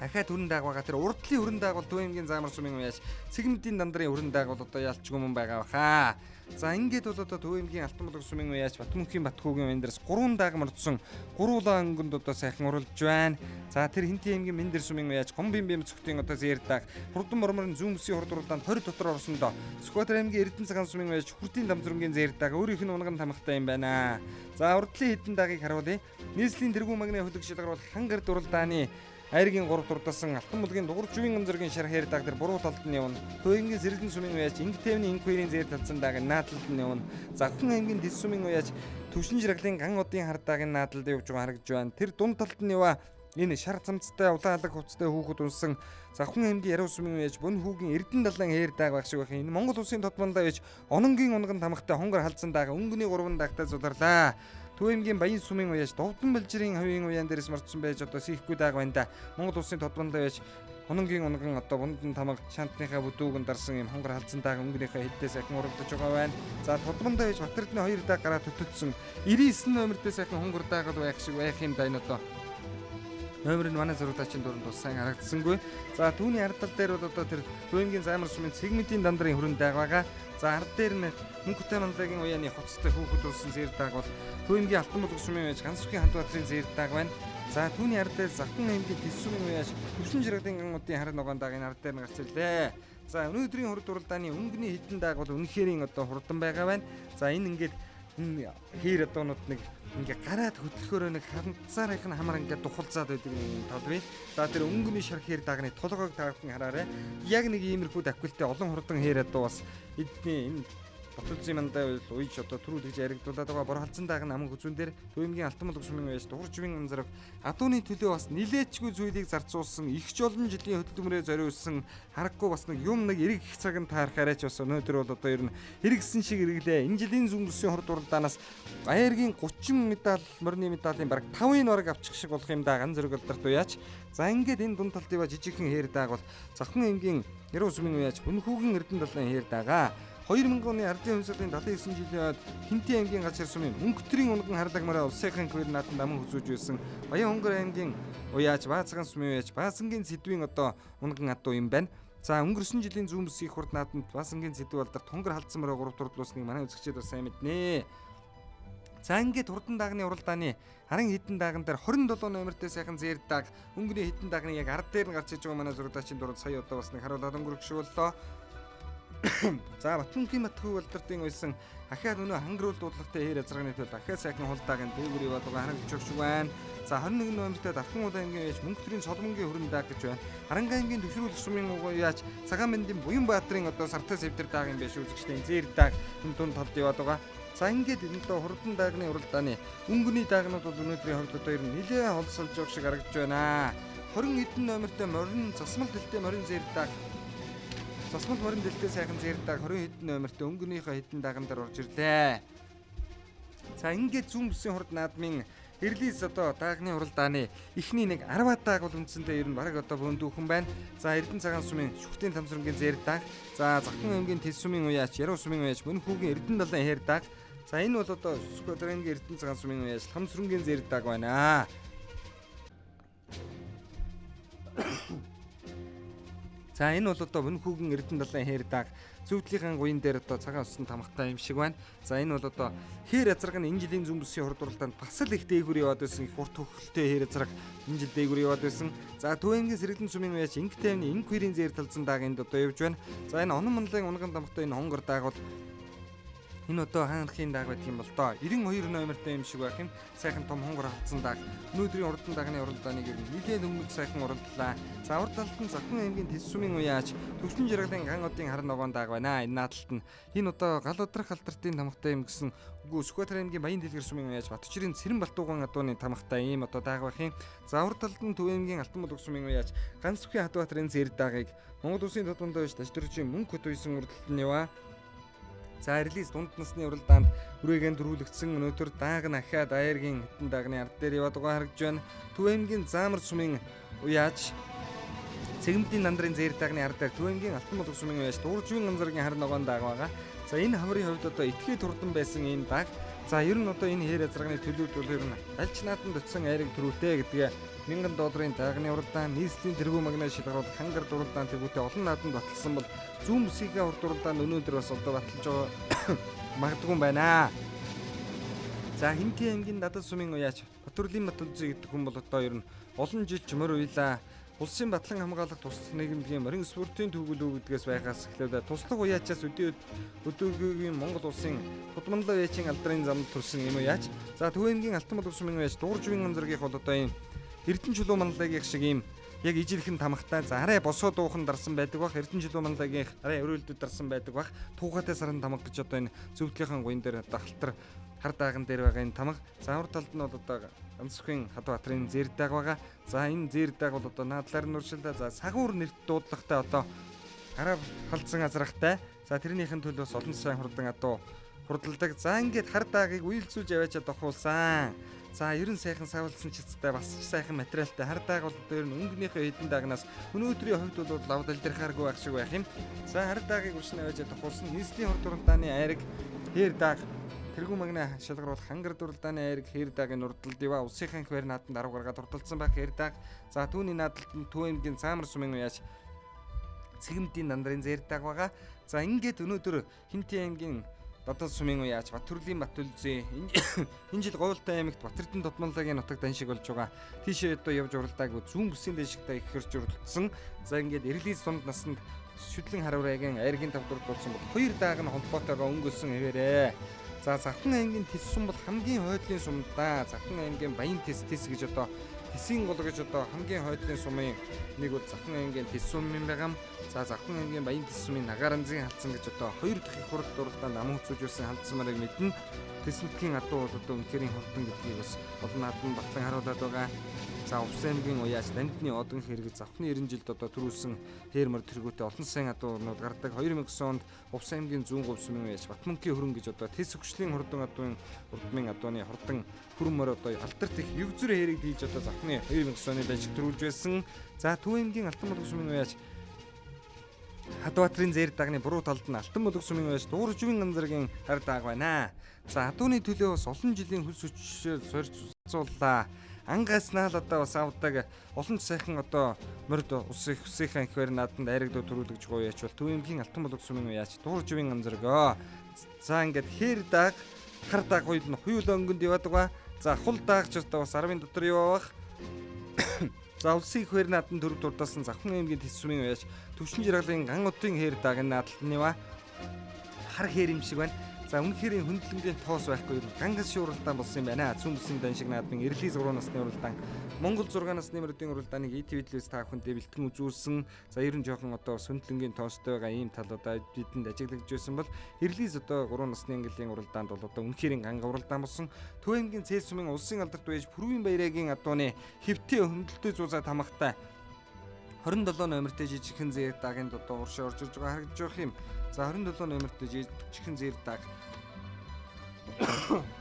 Ахаад хүрэн дааг байгаа тэр урдлын хүрэн дааг бол Төв аймгийн Заамар сумын уяач Цэгмэнтийн Дандрын хүрэн дааг бол одоо ялчгүй мөн байгаа баха. За ингээд бол одоо Төв аймгийн Алтан булган сумын уяач Батмунхийн Батгуугийн эндэрс 3 дааг мордсон 3 улаан өнгөнд одоо сайхан уралж байна. За тэр Хинти аймгийн Биндэр сумын уяач Гомбын Бямцгтын одоо зээр дааг хурдан морморын зүүн бүсийн хурд уралдаанд 20 дотор орсондоо Сүхбаатар аймгийн Эрдэнэ цагаан сумын уяач Шүхүрдийн Ламзрунгийн зээр дааг өөрийнх нь унган тамхтай юм байна. За урдлын хэдэн даагийг харуулъя. Нийслэлийн тэргүү магны хөлөг шилгэр бол хангард уралдааны айргийн 3 дурдсан Алтан булгийн Дугууржвийн амзаргийн шар хээр дааг дээр буруу талд нь явна. Төв аймгийн Сэргэлэн сумын уяач инг тээвний инг хоёрын зээр талцсан дааг наадлалд нь явна. Завхан аймгийн Тэс сумын уяач Төвшин Жаргалын Гануудын хар даагийн наадлалд явж байгаа харагдж байна. Тэр дунд талд нь яваа энэ шар цамцтай улаалаг хувцастай хүүхэд унсан Завхан аймгийн Яруу сумын уяач Бөнхүүгийн Эрдэнэ далайн хээр дааг байх шиг байх. Энэ Монгол улсын тодмондоо байж ононгийн унган тамхтай хонгор халдсан дааг өнгөний 3 даагтай зуларлаа. Төв аймгийн Баян сумын уяач Довдон Балжирын хавийн уяан дээрээс мордсон байж одоо сийхгүй дааг байна да. Монгол улсын тодмондоо байж ононгийн унган одоо бундан тамга шантныхаа бүдүүгэн дарсан юм хонгор халдсан дааг өнгөнийхөө хэддээ сайхан урагдаж байгаа байна. За тодмондоо байж Батэрдний 2 дааг гараа төтөлсөн 99 номертэй сайхан хонгор дааг байх шиг байх юм да энэ одоо. Номер нь манай зурагдаачийн дуранд бас сайн харагдсангүй. За түүний ард тал дээр бол одоо тэр Төв аймгийн Заамар сумын Цэгмэнтийн Дандрын хүрэн дааг байгаа. За ард дээр нь Мөнхөтэй манлагийн уяаны хоцтой хүүхэд улсын зээр дааг бол Төв аймгийн Алтан булган сумын уяач Ганцүрхийн Хадбаатарын зээр дааг байна. За түүний ард дээр Завхан аймгийн Тэс сумын уяач Төвшин Жаргалын Гануудын хар ногоон дааг энэ ард дээр нь гарч ирлээ. За өнөөдрийн хурд уралдааны өнгөний хэдэн дааг бол үнэхэрийн одоо хурдан байгаа байна. За энэ ингээд хээр одоонууд нэг ингээ гараад хөтлөхөөрөө нэг ханцаар их хамаар ингээ духалзаад байдаг юм талбай. За тэр өнгөний шар хээр дагны толгойг таархан хараарай. Яг нэг иймэрхүү давхилтай олон хурдан хээр одоо бас эдний энэ Батүлзийн мандаа уйж одоо төрүүлж яригдуулаад байгаа бор халзан даагны аман хүзүүн дээр Төвөмгийн Алтан мод сумын байж дууржвийн анзараг адууны төлөө бас нилээчгүй зүйлийг зарцуулсан их ч олон жилийн хөдөлмөрөө зориулсан харахгүй бас нэг юм нэг эрэг их цаг нь таарахаарч бас өнөөдөр бол одоо ер нь хэрэгсэн шиг эрэглээ. Энэ жилийн зүүн бүсийн хорд уралдаанаас Баяргийн 30 медаль, морины медалийн бараг 5-ын орог авчих шиг болох юм да ганц зэрэг алдарт уяач. За ингээд энэ дунд талдыва жижигхэн хээр дааг бол Завхан аймгийн Яруу сумын уяач Бөнхүүгийн Эрдэнэ далайн хээр даага 2000 оны ардын хувьсгалын 79 жилийн ойд Хинтээ аймгийн Галшир сумын өнгөтрийн унган харлагмаараа улсынхан хөвөр нааданд аман хүзүүж байсан Баян хонгор аймгийн уяач Баацган сумын уяач Баасангийн сэдвийн одоо унган адуу юм байна. За өнгөрсөн жилийн зүүн бүсийн хурд нааданд Баасангийн сэдв алдарт хонгор халдсан мөрөө 3 дурлуусныг манай үзэгчид бас сайн мэднэ. За ингээд хурдан даагны уралдааны харин хитэн дааган дээр 27 номертэй сайхан зэр дааг өнгөний хитэн даагны яг ард дээр нь гарч иж байгаа манай зурагдаачийн дуранд сая одоо бас нэг харуулаад өнгөрөгшүүллоо. За Батүнхийн Батхүй алдартын уйсан ахаад өнөө хангируул дуудлагатай хээр азрагны төл ахаад сайхан хулдаагийн дээгүүр яваад байгаа харагдаж шүү байна. За 21 номертэй Дархан удаа аймгийн яж мөнгөтрийн соломонгийн хөрөн дааг гэж байна. Харанга аймгийн төвшрүүлэх сумын уяач Цагаан мэндийн Буян Баатарын одоо сартай сэвтэр дааг юм биш үзэгчтэй зэр дааг энэ дунд талд яваад байгаа. За ингээд энэ доо хурдан даагны уралдааны өнгөний даагнууд бол өнөөдрийн хувьд одоо ер нь нэлээд холсолж явах шиг харагдаж байна. 20 хэдэн номертэй морин засмал дэлтэй морин зэр дааг Засмал морин дэлтэй сайхан зэр дааг 20 хэдэн номертэй өнгөнийхөө хэдэн дааган дээр орж ирлээ. За ингээд зүүн бүсийн хурд наадмын Эрлис одоо даагны уралдааны эхний нэг 10 дааг бол үндсэндээ ер нь бараг одоо бөөндүүхэн байна. За Эрдэнэ цагаан сумын Шүхтийн Тамсрангийн зэр дааг, за Завхан аймгийн Тэс сумын уяач, Яруу сумын уяач, Бөнхүүгийн Эрдэнэ далайн хээр дааг. За энэ бол одоо Сквадрангийн Эрдэнэ цагаан сумын уяач, Тамсрангийн зэр дааг байна. За энэ бол одоо Бөнхүүгийн Эрдэнэ далайн хээр дааг зөвдлийнхэн гуйн дээр одоо цагаан усан тамгатай юм шиг байна. За энэ бол одоо хээр азраг нь энэ жилийн зүүн бүсийн хурд уралдаанд бас л их дээгүр яваад байсан их урт хөвгөлтэй хээр азраг энэ жил дээгүр яваад байсан. За Төвөмгийн Сэргэлэн сумын уяач Ингэтэй аймны Инг хоёрын зэр талзан дааг энд одоо явж байна. За энэ онон манлын унган тамгатай энэ хонгор дааг бол энэ одоо хаанхын дааг байдаг юм бол доо 92 номертэй юм шиг байх юм. Сайхан том хонгор хавцсан дааг. Өнөөдрийн урдан даагны уралдааныг ер нь нэлээд өнгөд сайхан уралдлаа. За урд талд нь Завхан аймгийн Тэс сумын уяач Төвчөн жаргалын ган одын хар ногоон дааг байна. Энэ наадталд нь энэ одоо гал удрах алдартын тамгатай юм гэсэн үгүй Сүхбаатар аймгийн Баян дэлгэр сумын уяач Батчрын Цэрэн Балтууган адууны тамгатай ийм одоо дааг байх юм. За урд талд нь Төвөмгийн Алтан мод сумын уяач Ганц бүхий Хатбаатарын зэр даагийг Монгол Улсын тодондоо иш таждөржийн мөнгө хөтөйсөн уралдалт нь яваа. За Эрлис дунд насны уралдаанд үрээгэнд дөрүүлэгдсэн өнөөдөр дааг нь ахаад Баяргийн хитэн даагны ард дээр яваад байгаа харагдж байна. Төвөмгийн Заамар сумын уяач Цэгмдийн Нандрын зэр даагны ард дээр Төвөмгийн Алтан мод сумын уяач Дууржвийн анзаргийн хар ногоон дааг байгаа. За энэ хамрын хувьд одоо этгээд хурдан байсан ийм дааг. За ер нь одоо энэ хээр азрагны төлөвд бол ер нь аль ч нааданд очсон айраг төрүүтэй гэдгээ $1000 даагны уралдаан, нийслэлийн тэргүү магнаа шилгаруулах хангар уралдаан тэргүүтэй олон нааданд баталсан бол зүүн бүсгийн урд уралдаанд өнөөдөр бас одоо баталж байгаа магадгүй байна. За Хинтээ аймгийн Надад сумын уяач Батүрлийн Батүлзий гэдэг хүн бол одоо ер нь олон жил чөмөр уйлаа. Улсын батлан хамгаалах туслах нийгэмлэгийн морин спортын төвлөө гэдгээс байгаас эхлээд туслах уяачаас өдөөгийн Монгол улсын Тудманлаа уяачийн алдрын замд төрсэн юм уяач. За Төвөмгийн Алтан мод сумын уяач Дууржвийн анзаргийнх бол одоо ийм Эрдэнэ чулуу манлагийн шиг ийм яг ижирхэн тамгатай за арай босоо дуухан дарсан байдаг бах Эрдэнэ чулуу манлагийн арай өрөөлдөд дарсан байдаг бах Түүхатай саран тамга гэж одоо энэ зөвдлийнхэн гуйн дээр одоо халтар хар дааган дээр байгаа энэ тамга. За урд талд нь бол одоо Ганцхан Хатбаатарын зэр дааг байгаа. За энэ зэр дааг бол одоо наадлаар нь уршилдаа. За сагуур нэрт дуудлагатай одоо хараа халдсан азрахтай. За тэрнийхэн төлөө бас олон сайн хурдан адуу хурдладаг. За ингээд хар даагийг үйлцүүлж яваачаад авахулсан. За ерөн сайхан савлсан чицтэй бас сайхан материалтай хар дааг бол одоо ер нь өнгөнийхөө хэдэн даагнаас өнөөдрийн хувьд бол лавд алдрахааргүй байх шиг байх юм. За хар даагийг уршин аваачаад авахулсан. Нийслэлийн хурд уралдааны айраг хээр дааг тэргүү магнаа шалгаруулах хангар уралдааны айраг хээр даагийн урдталд ива улсынхан хвэр нааданд 10 гаргаад урдталсан байх хээр дааг. За түүний наадталд нь Төвөмгийн Заамар сумын уяач Цэгмдийн Нандрын зэр дааг байгаа. За ингээд өнөөдөр Хинтээ аймгийн Батал сумын уяач Батүрлийн Батүлзий энэ жил Говьлтай аймагт Батэрдэн Тотмонлогийн нутаг даншиг болж байгаа. Тийшээ одоо явж уралдааг зүүн бүсийн даншигтай их хэрж уралдсан. За ингээд Эрлис дунд насанд шүтлэн харуулаагийн айргийн тавдурд болсон бол 2 дааг нь холбоотойгоо өнгөсөн хэвээрээ. За Завхан аймгийн Тэс сум бол хамгийн хойдлын сум да. Завхан аймгийн Баян Тэс гэж одоо Тэсийн гол гэж одоо хамгийн хойдлын сумын нэг бол Завхан аймгийн Тэс сум юм байгаа. За Завхан аймгийн Баян Тэс сумын Нагааранзын халдсан гэж одоо 2 дахь их хурд дурлалд ам хөцүүлсэн халдсанарыг мэднэ. Тэс нутгийн адуу бол одоо үнэхээр хурдан гэдгийг бас олон наадмын батлан харуулад байгаа. За Увс аймгийн уяач Дандны одон хэрэг Завхны 90 жилд одоо төрүүлсэн хээрмөр тэргүүтээ олон сайн адуунууд гардаг. 2000 онд Увс аймгийн зүүн говь сумын уяач Батмөнхийн хөрөн гэж одоо Тэс өгшлийн хурдан адуун урдмын адууны хурдан хөрмөр одоо алдарт их югзүр хэрэг дийлж одоо Завхны 2000 оны дайшиг төрүүлж байсан. За Төв аймгийн Алтан мөлөг сумын уяач Хадбаатарын зээр дагны буруу талд нь Алтан мөлөг сумын уяач Дуурживын ганцаргийн хар дааг байна. За адууны төлөө бас олон жилийн хөлс хүчээр сорж цууллаа. Ангааснаа л одоо бас авдаг олон сайхан одоо морд ус их усынхаа ихвэр нааданд айрагдуу төрүүлж байгаа уяач бол Төв аймгийн Алтан мөлөг сумын уяач Дуурживын ганцаргоо. За ингээд хээр дааг хар дааг хоёул нь хуйлаа өнгөнд яваадаг ба. За хул даагч одоо бас 10-ын дотор яваах. За улсын их хэр нааданд төрөв дурдсан Завхан аймгийн Тэс сумын уяач Төвшин жаргалын ган удын хээр дааг наадалд нэва хар хээр юм шиг байна. За үнэхээр хөндлөнгийн тоос байхгүй юу? Гангас шууралдаан болсон юм байна. Зүүн бүсийн дан шиг наадмын эрлийн 6 насны уралдаан Монгол 6 насны мөрөдийн уралдааныг ETV-лээс та бүхэндээ бэлтгэн үзүүлсэн. За ер нь жоохон одоо хөндлөнгийн тоостой байгаа ийм талуудаа бидэнд ажиглагдж байсан бол эрлийн одоо 3 насны ангиллын уралдаанд бол одоо үнэхээр ганга уралдаан болсон. Төв аймгийн Цэс сумын улсын алдарт уяач Пүрвийн Баярагийн адууны хэвтээ хөндлөлтөй зуузаа тамхтай 27 номертэй жижигхэн зээр даагийн одоо уршаа орж ирж байгаа харагдж байгаа юм. За 27 номертэй жижигхэн зээр дааг.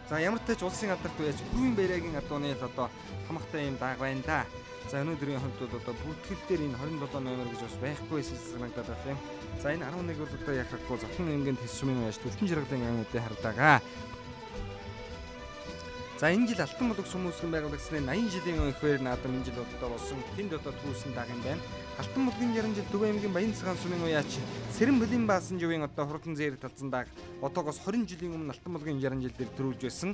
За ямар ч тач улсын алдарт уяач Пүрвийн Баярагийн адууны л одоо хамахтай юм дааг байна да. За өнөөдрийн хувьд одоо бүртгэл дээр энэ 27 номер гэж бас байхгүй санагдаад байна юм. За энэ 11 бол одоо яхахгүй Завхан аймгийн Тэс сумын уяач Төвшин жаргалын ган үдэ хардагаа. За энэ жил Алтан мөлөг сум үүсгэн байгуулагдсны 80 жилийн ихвэр наадам энэ жил одоо болсон. Тэнд одоо түүсэн даг юм байна. Алтан мөлгийн 60 жил Төв аймгийн Баян цагаан сумын уяач Сэрэм Бөлин Баасан живийн одоо хурдан зээр талзан даг одоогоос 20 жилийн өмнө Алтан мөлгийн 60 жил дээр төрүүлж байсан.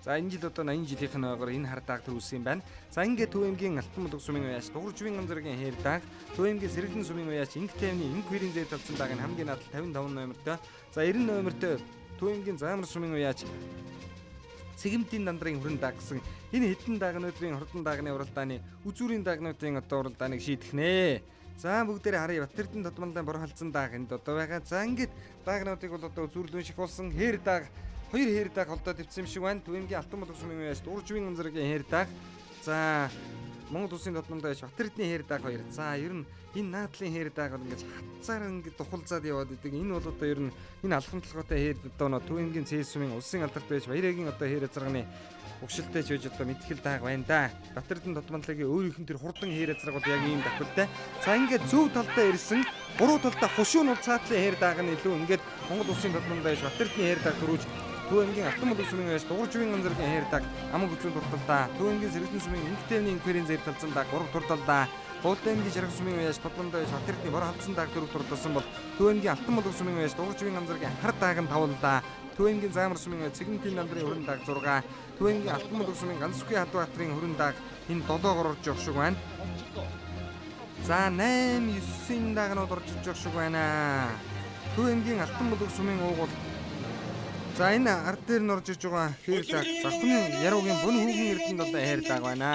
За энэ жил одоо 80 жилийнх нь ойгоор энэ хар даг төрүүлсэн юм байна. За ингээд Төв аймгийн Алтан мөлөг сумын уяач Дуурживын ганцаргийн хээр даг, Төв аймгийн Сэргэлэн сумын уяач Инг тайвны Инг хөрийн зээр талзан даг нь хамгийн надад 55 номертой. За 90 номертой Төв аймгийн Заамар сумын уяач Цэгэмтийн дандрын хүрэн даг гэсэн энэ хэдэн дагнуудын хурдан дагны уралдааны үзүүрийн дагнуудын одоо уралдааныг шийдэх нэ. За бүгдээрээ харъя Батэрдэн тодмолын бор халдсан даг энд одоо байгаа. За ингээд дагнуудыг бол одоо үзүүрлэн шихуулсан хээр даг хоёр хээр даг холдоод ивсэн юм шиг байна. Төв аймгийн Алтан мөлөг сумын уяач Дуурживын ганцаргийн хээр даг. За Монгол улсын тодмолд байж Батэрдний хээр даг хоёр. За ер нь энэ наадлын хээр даг бол ингэж хатцаар ингэж тухалзаад яваад идэг. Энэ бол одоо ер нь энэ алхам толгойтой хээр одоо Төв аймгийн Цэс сумын улсын алдарт байж Баярагийн одоо хээр азарганы угшилтай ч байж одоо мэдхэл дааг байна да. Батэрдэн тодмолын өөрийнх нь тэр хурдан хээр азарга бол яг ийм давхилтай. За ингээд зөв талдаа ирсэн буруу талдаа хушуун бол цаатлын хээр дааг нь илүү ингээд Монгол улсын тодмолд байж Батэрдний хээр даг төрүүлж Төв аймгийн Алтан мөлөг сумын уяач Дуурживын ганцаргийн хээр даг аман хүзүүн турталдаа. Төв аймгийн Сэргэлэн сумын Инг тайвны Инг хөрийн зээр талзан даг 3 турталдаа. Буулдан аймгийн Жаргал сумын уяач Тодмолд байж Батэрдний бор халдсан даг 4 турталсан бол Төв аймгийн Алтан мөлөг сумын уяач Дуурживын ганцаргийн хар даг нь 5 лаа. Төв аймгийн Заамар сумын уяач Цэгэмтийн дандрын хүрэн даг 6. Төв аймгийн Алтан мөлөг сумын Ганцсүхий Хадбаатарын хүрэн даг энэ 7-оор орж явах шиг байна. За 8 9-ийн дагнууд орж иж явах шиг байна. Төв аймгийн Алтан мөлөг сумын уугуул. За энэ ард дээр нь орж иж байгаа хээр даг Завхны Яруугийн Бун хүүгийн эрдэнд одоо хээр даг байна.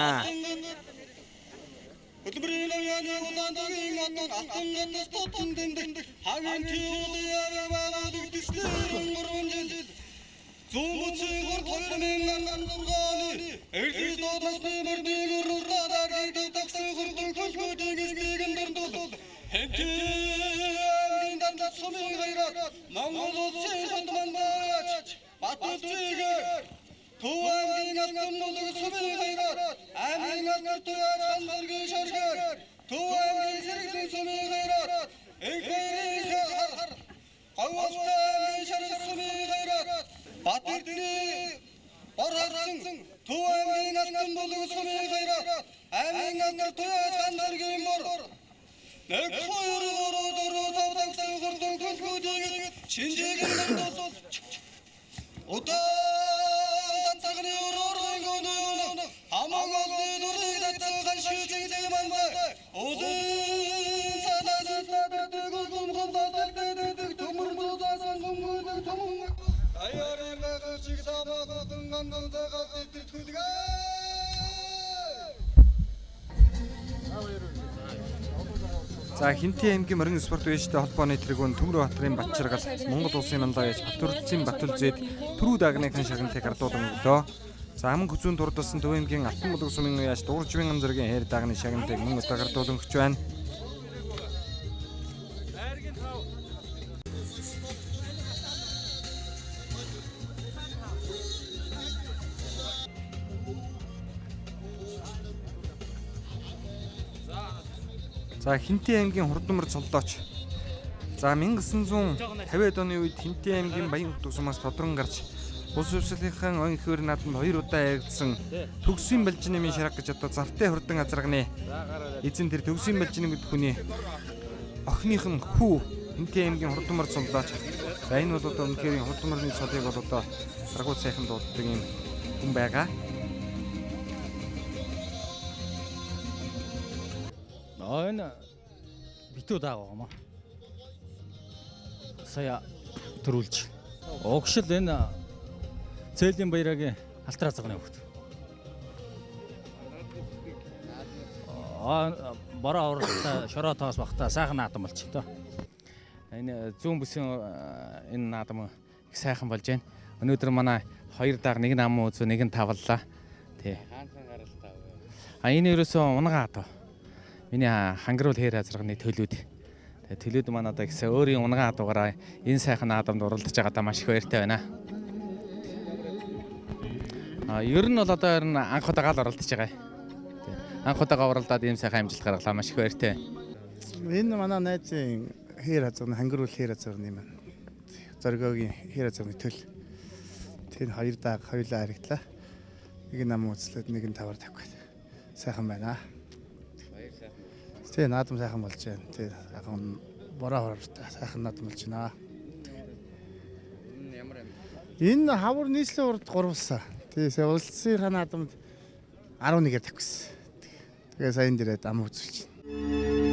Хөдөлмөрийн яаны улаандагийн атон алтан ганц тотон дэндэх хагийн тиул яваад үгдсэн мөрөн жил зүүн бүсийн хурд 2006 эрдэнэс дотосны мөрдийн уралдааныг тагсан хурдан хөлбөдийн эсбигэн дөрдөл хэвтийн дандаа сумын гайрат Монгол улсын тодмолд байж Батүрчигээр Төв аймгийн Алтан мөлөг сумын гайрат аймгийн алдарт уяач Ганцаргийн шаргаар Төв аймгийн Сэргэлэн сумын гайрат Инг хөрийн хар Говьостой аймгийн Жаргал сумын гайрат Батэрдний бор халдсан Төв аймгийн Алтан мөлөг сумын гайрат аймгийн алдарт уяач Ганцаргийн бор 1 2 3 4 5 таксан хурдан хөлбөдийн шинжээгийн дөрдөл Удаан цагны өрөөрийн гоноо хамаг олны дүрийг татсан шүлжигтэй мандаа Озын санаасаад дэгүүл гомдоод төмөр муудасан гомгоо төмөр аяарын багчиг самаахан гандаа загас итгэдэг За Хинтээ аймгийн морин спорт үеиштэй холбооны тэргүүн Төмөр Баатарын Батчиргал Монгол улсын мандаагч Батүрдсын Батүлзэд түрүү дагныхын шагналыг ардуулан өглөө. За аман хүзүүн дурдсан Төв аймгийн Алтан булаг сумын уяач Дууржвын амзаргийн хэр дагны шагналыг мөн удаа ардуулан өгч байна. За Хинтээ аймгийн Хурдмар цоллооч. За 1950-ад оны үед Хинтээ аймгийн Баян утга сумаас тодрон гарч улс өвсөлийнхээ он ихөр нааданд 2 удаа яригдсан төгсийн балжинымын шараг гэж одоо завтай хурдан азрагны эзэн тэр төгсийн балжины мэд хүний охиных нь хүү Хинтээ аймгийн Хурдмар цоллооч. За энэ бол одоо үнэхээр Хурдмарны цолыг бол одоо аргууд сайхан дууддаг юм хүн байгаа. Энэ битүү даагаагаа. Сая төрүүлж. Огшил энэ Цээлийн баярагийн алтраа цагны хөвгт. Бороо уралдаа шороо тоос бахта сайхан наадам болж тоо. Энэ зүүн бүсийн энэ наадам их сайхан болж байна. Өнөөдөр манай 2 дааг нэг нам үзв нэг нь тавлаа. Тий. Хаансан гаралтай вэ? Энэ ерөөсөө унгаа тоо. Миний хангируул хээр азрагны төлөөд. Тэгээ төлөөд маань одоо гэсэн өөрийн унгаа дугаараа энэ сайхан наадамд уралдаж байгаадаа маш их баяртай байна. Ер нь бол одоо анх удаага л оролдож байгаа. Анх удаага оролдоод ийм сайхан амжилт гаргалаа маш их баяртай. Энэ манай найзын хээр азрагны хангируул хээр азрагны маань зоргогийн хээр азрагны төл. Тэр 2 дааг хоёулаа харагдлаа. Нэг нам үзлээд нэг нь тавар тавих. Сайхан байна. Тэ наадам сайхан болж байна. Тэ сайхан бороо хортой сайхан наадам болж байна. Энэ хавар нийслэлийн урд 3-саа. Тэгээ улсын наадамд 11-ээр тавьсан. Тэгээ сайн дээрээ ам үзүүлж байна.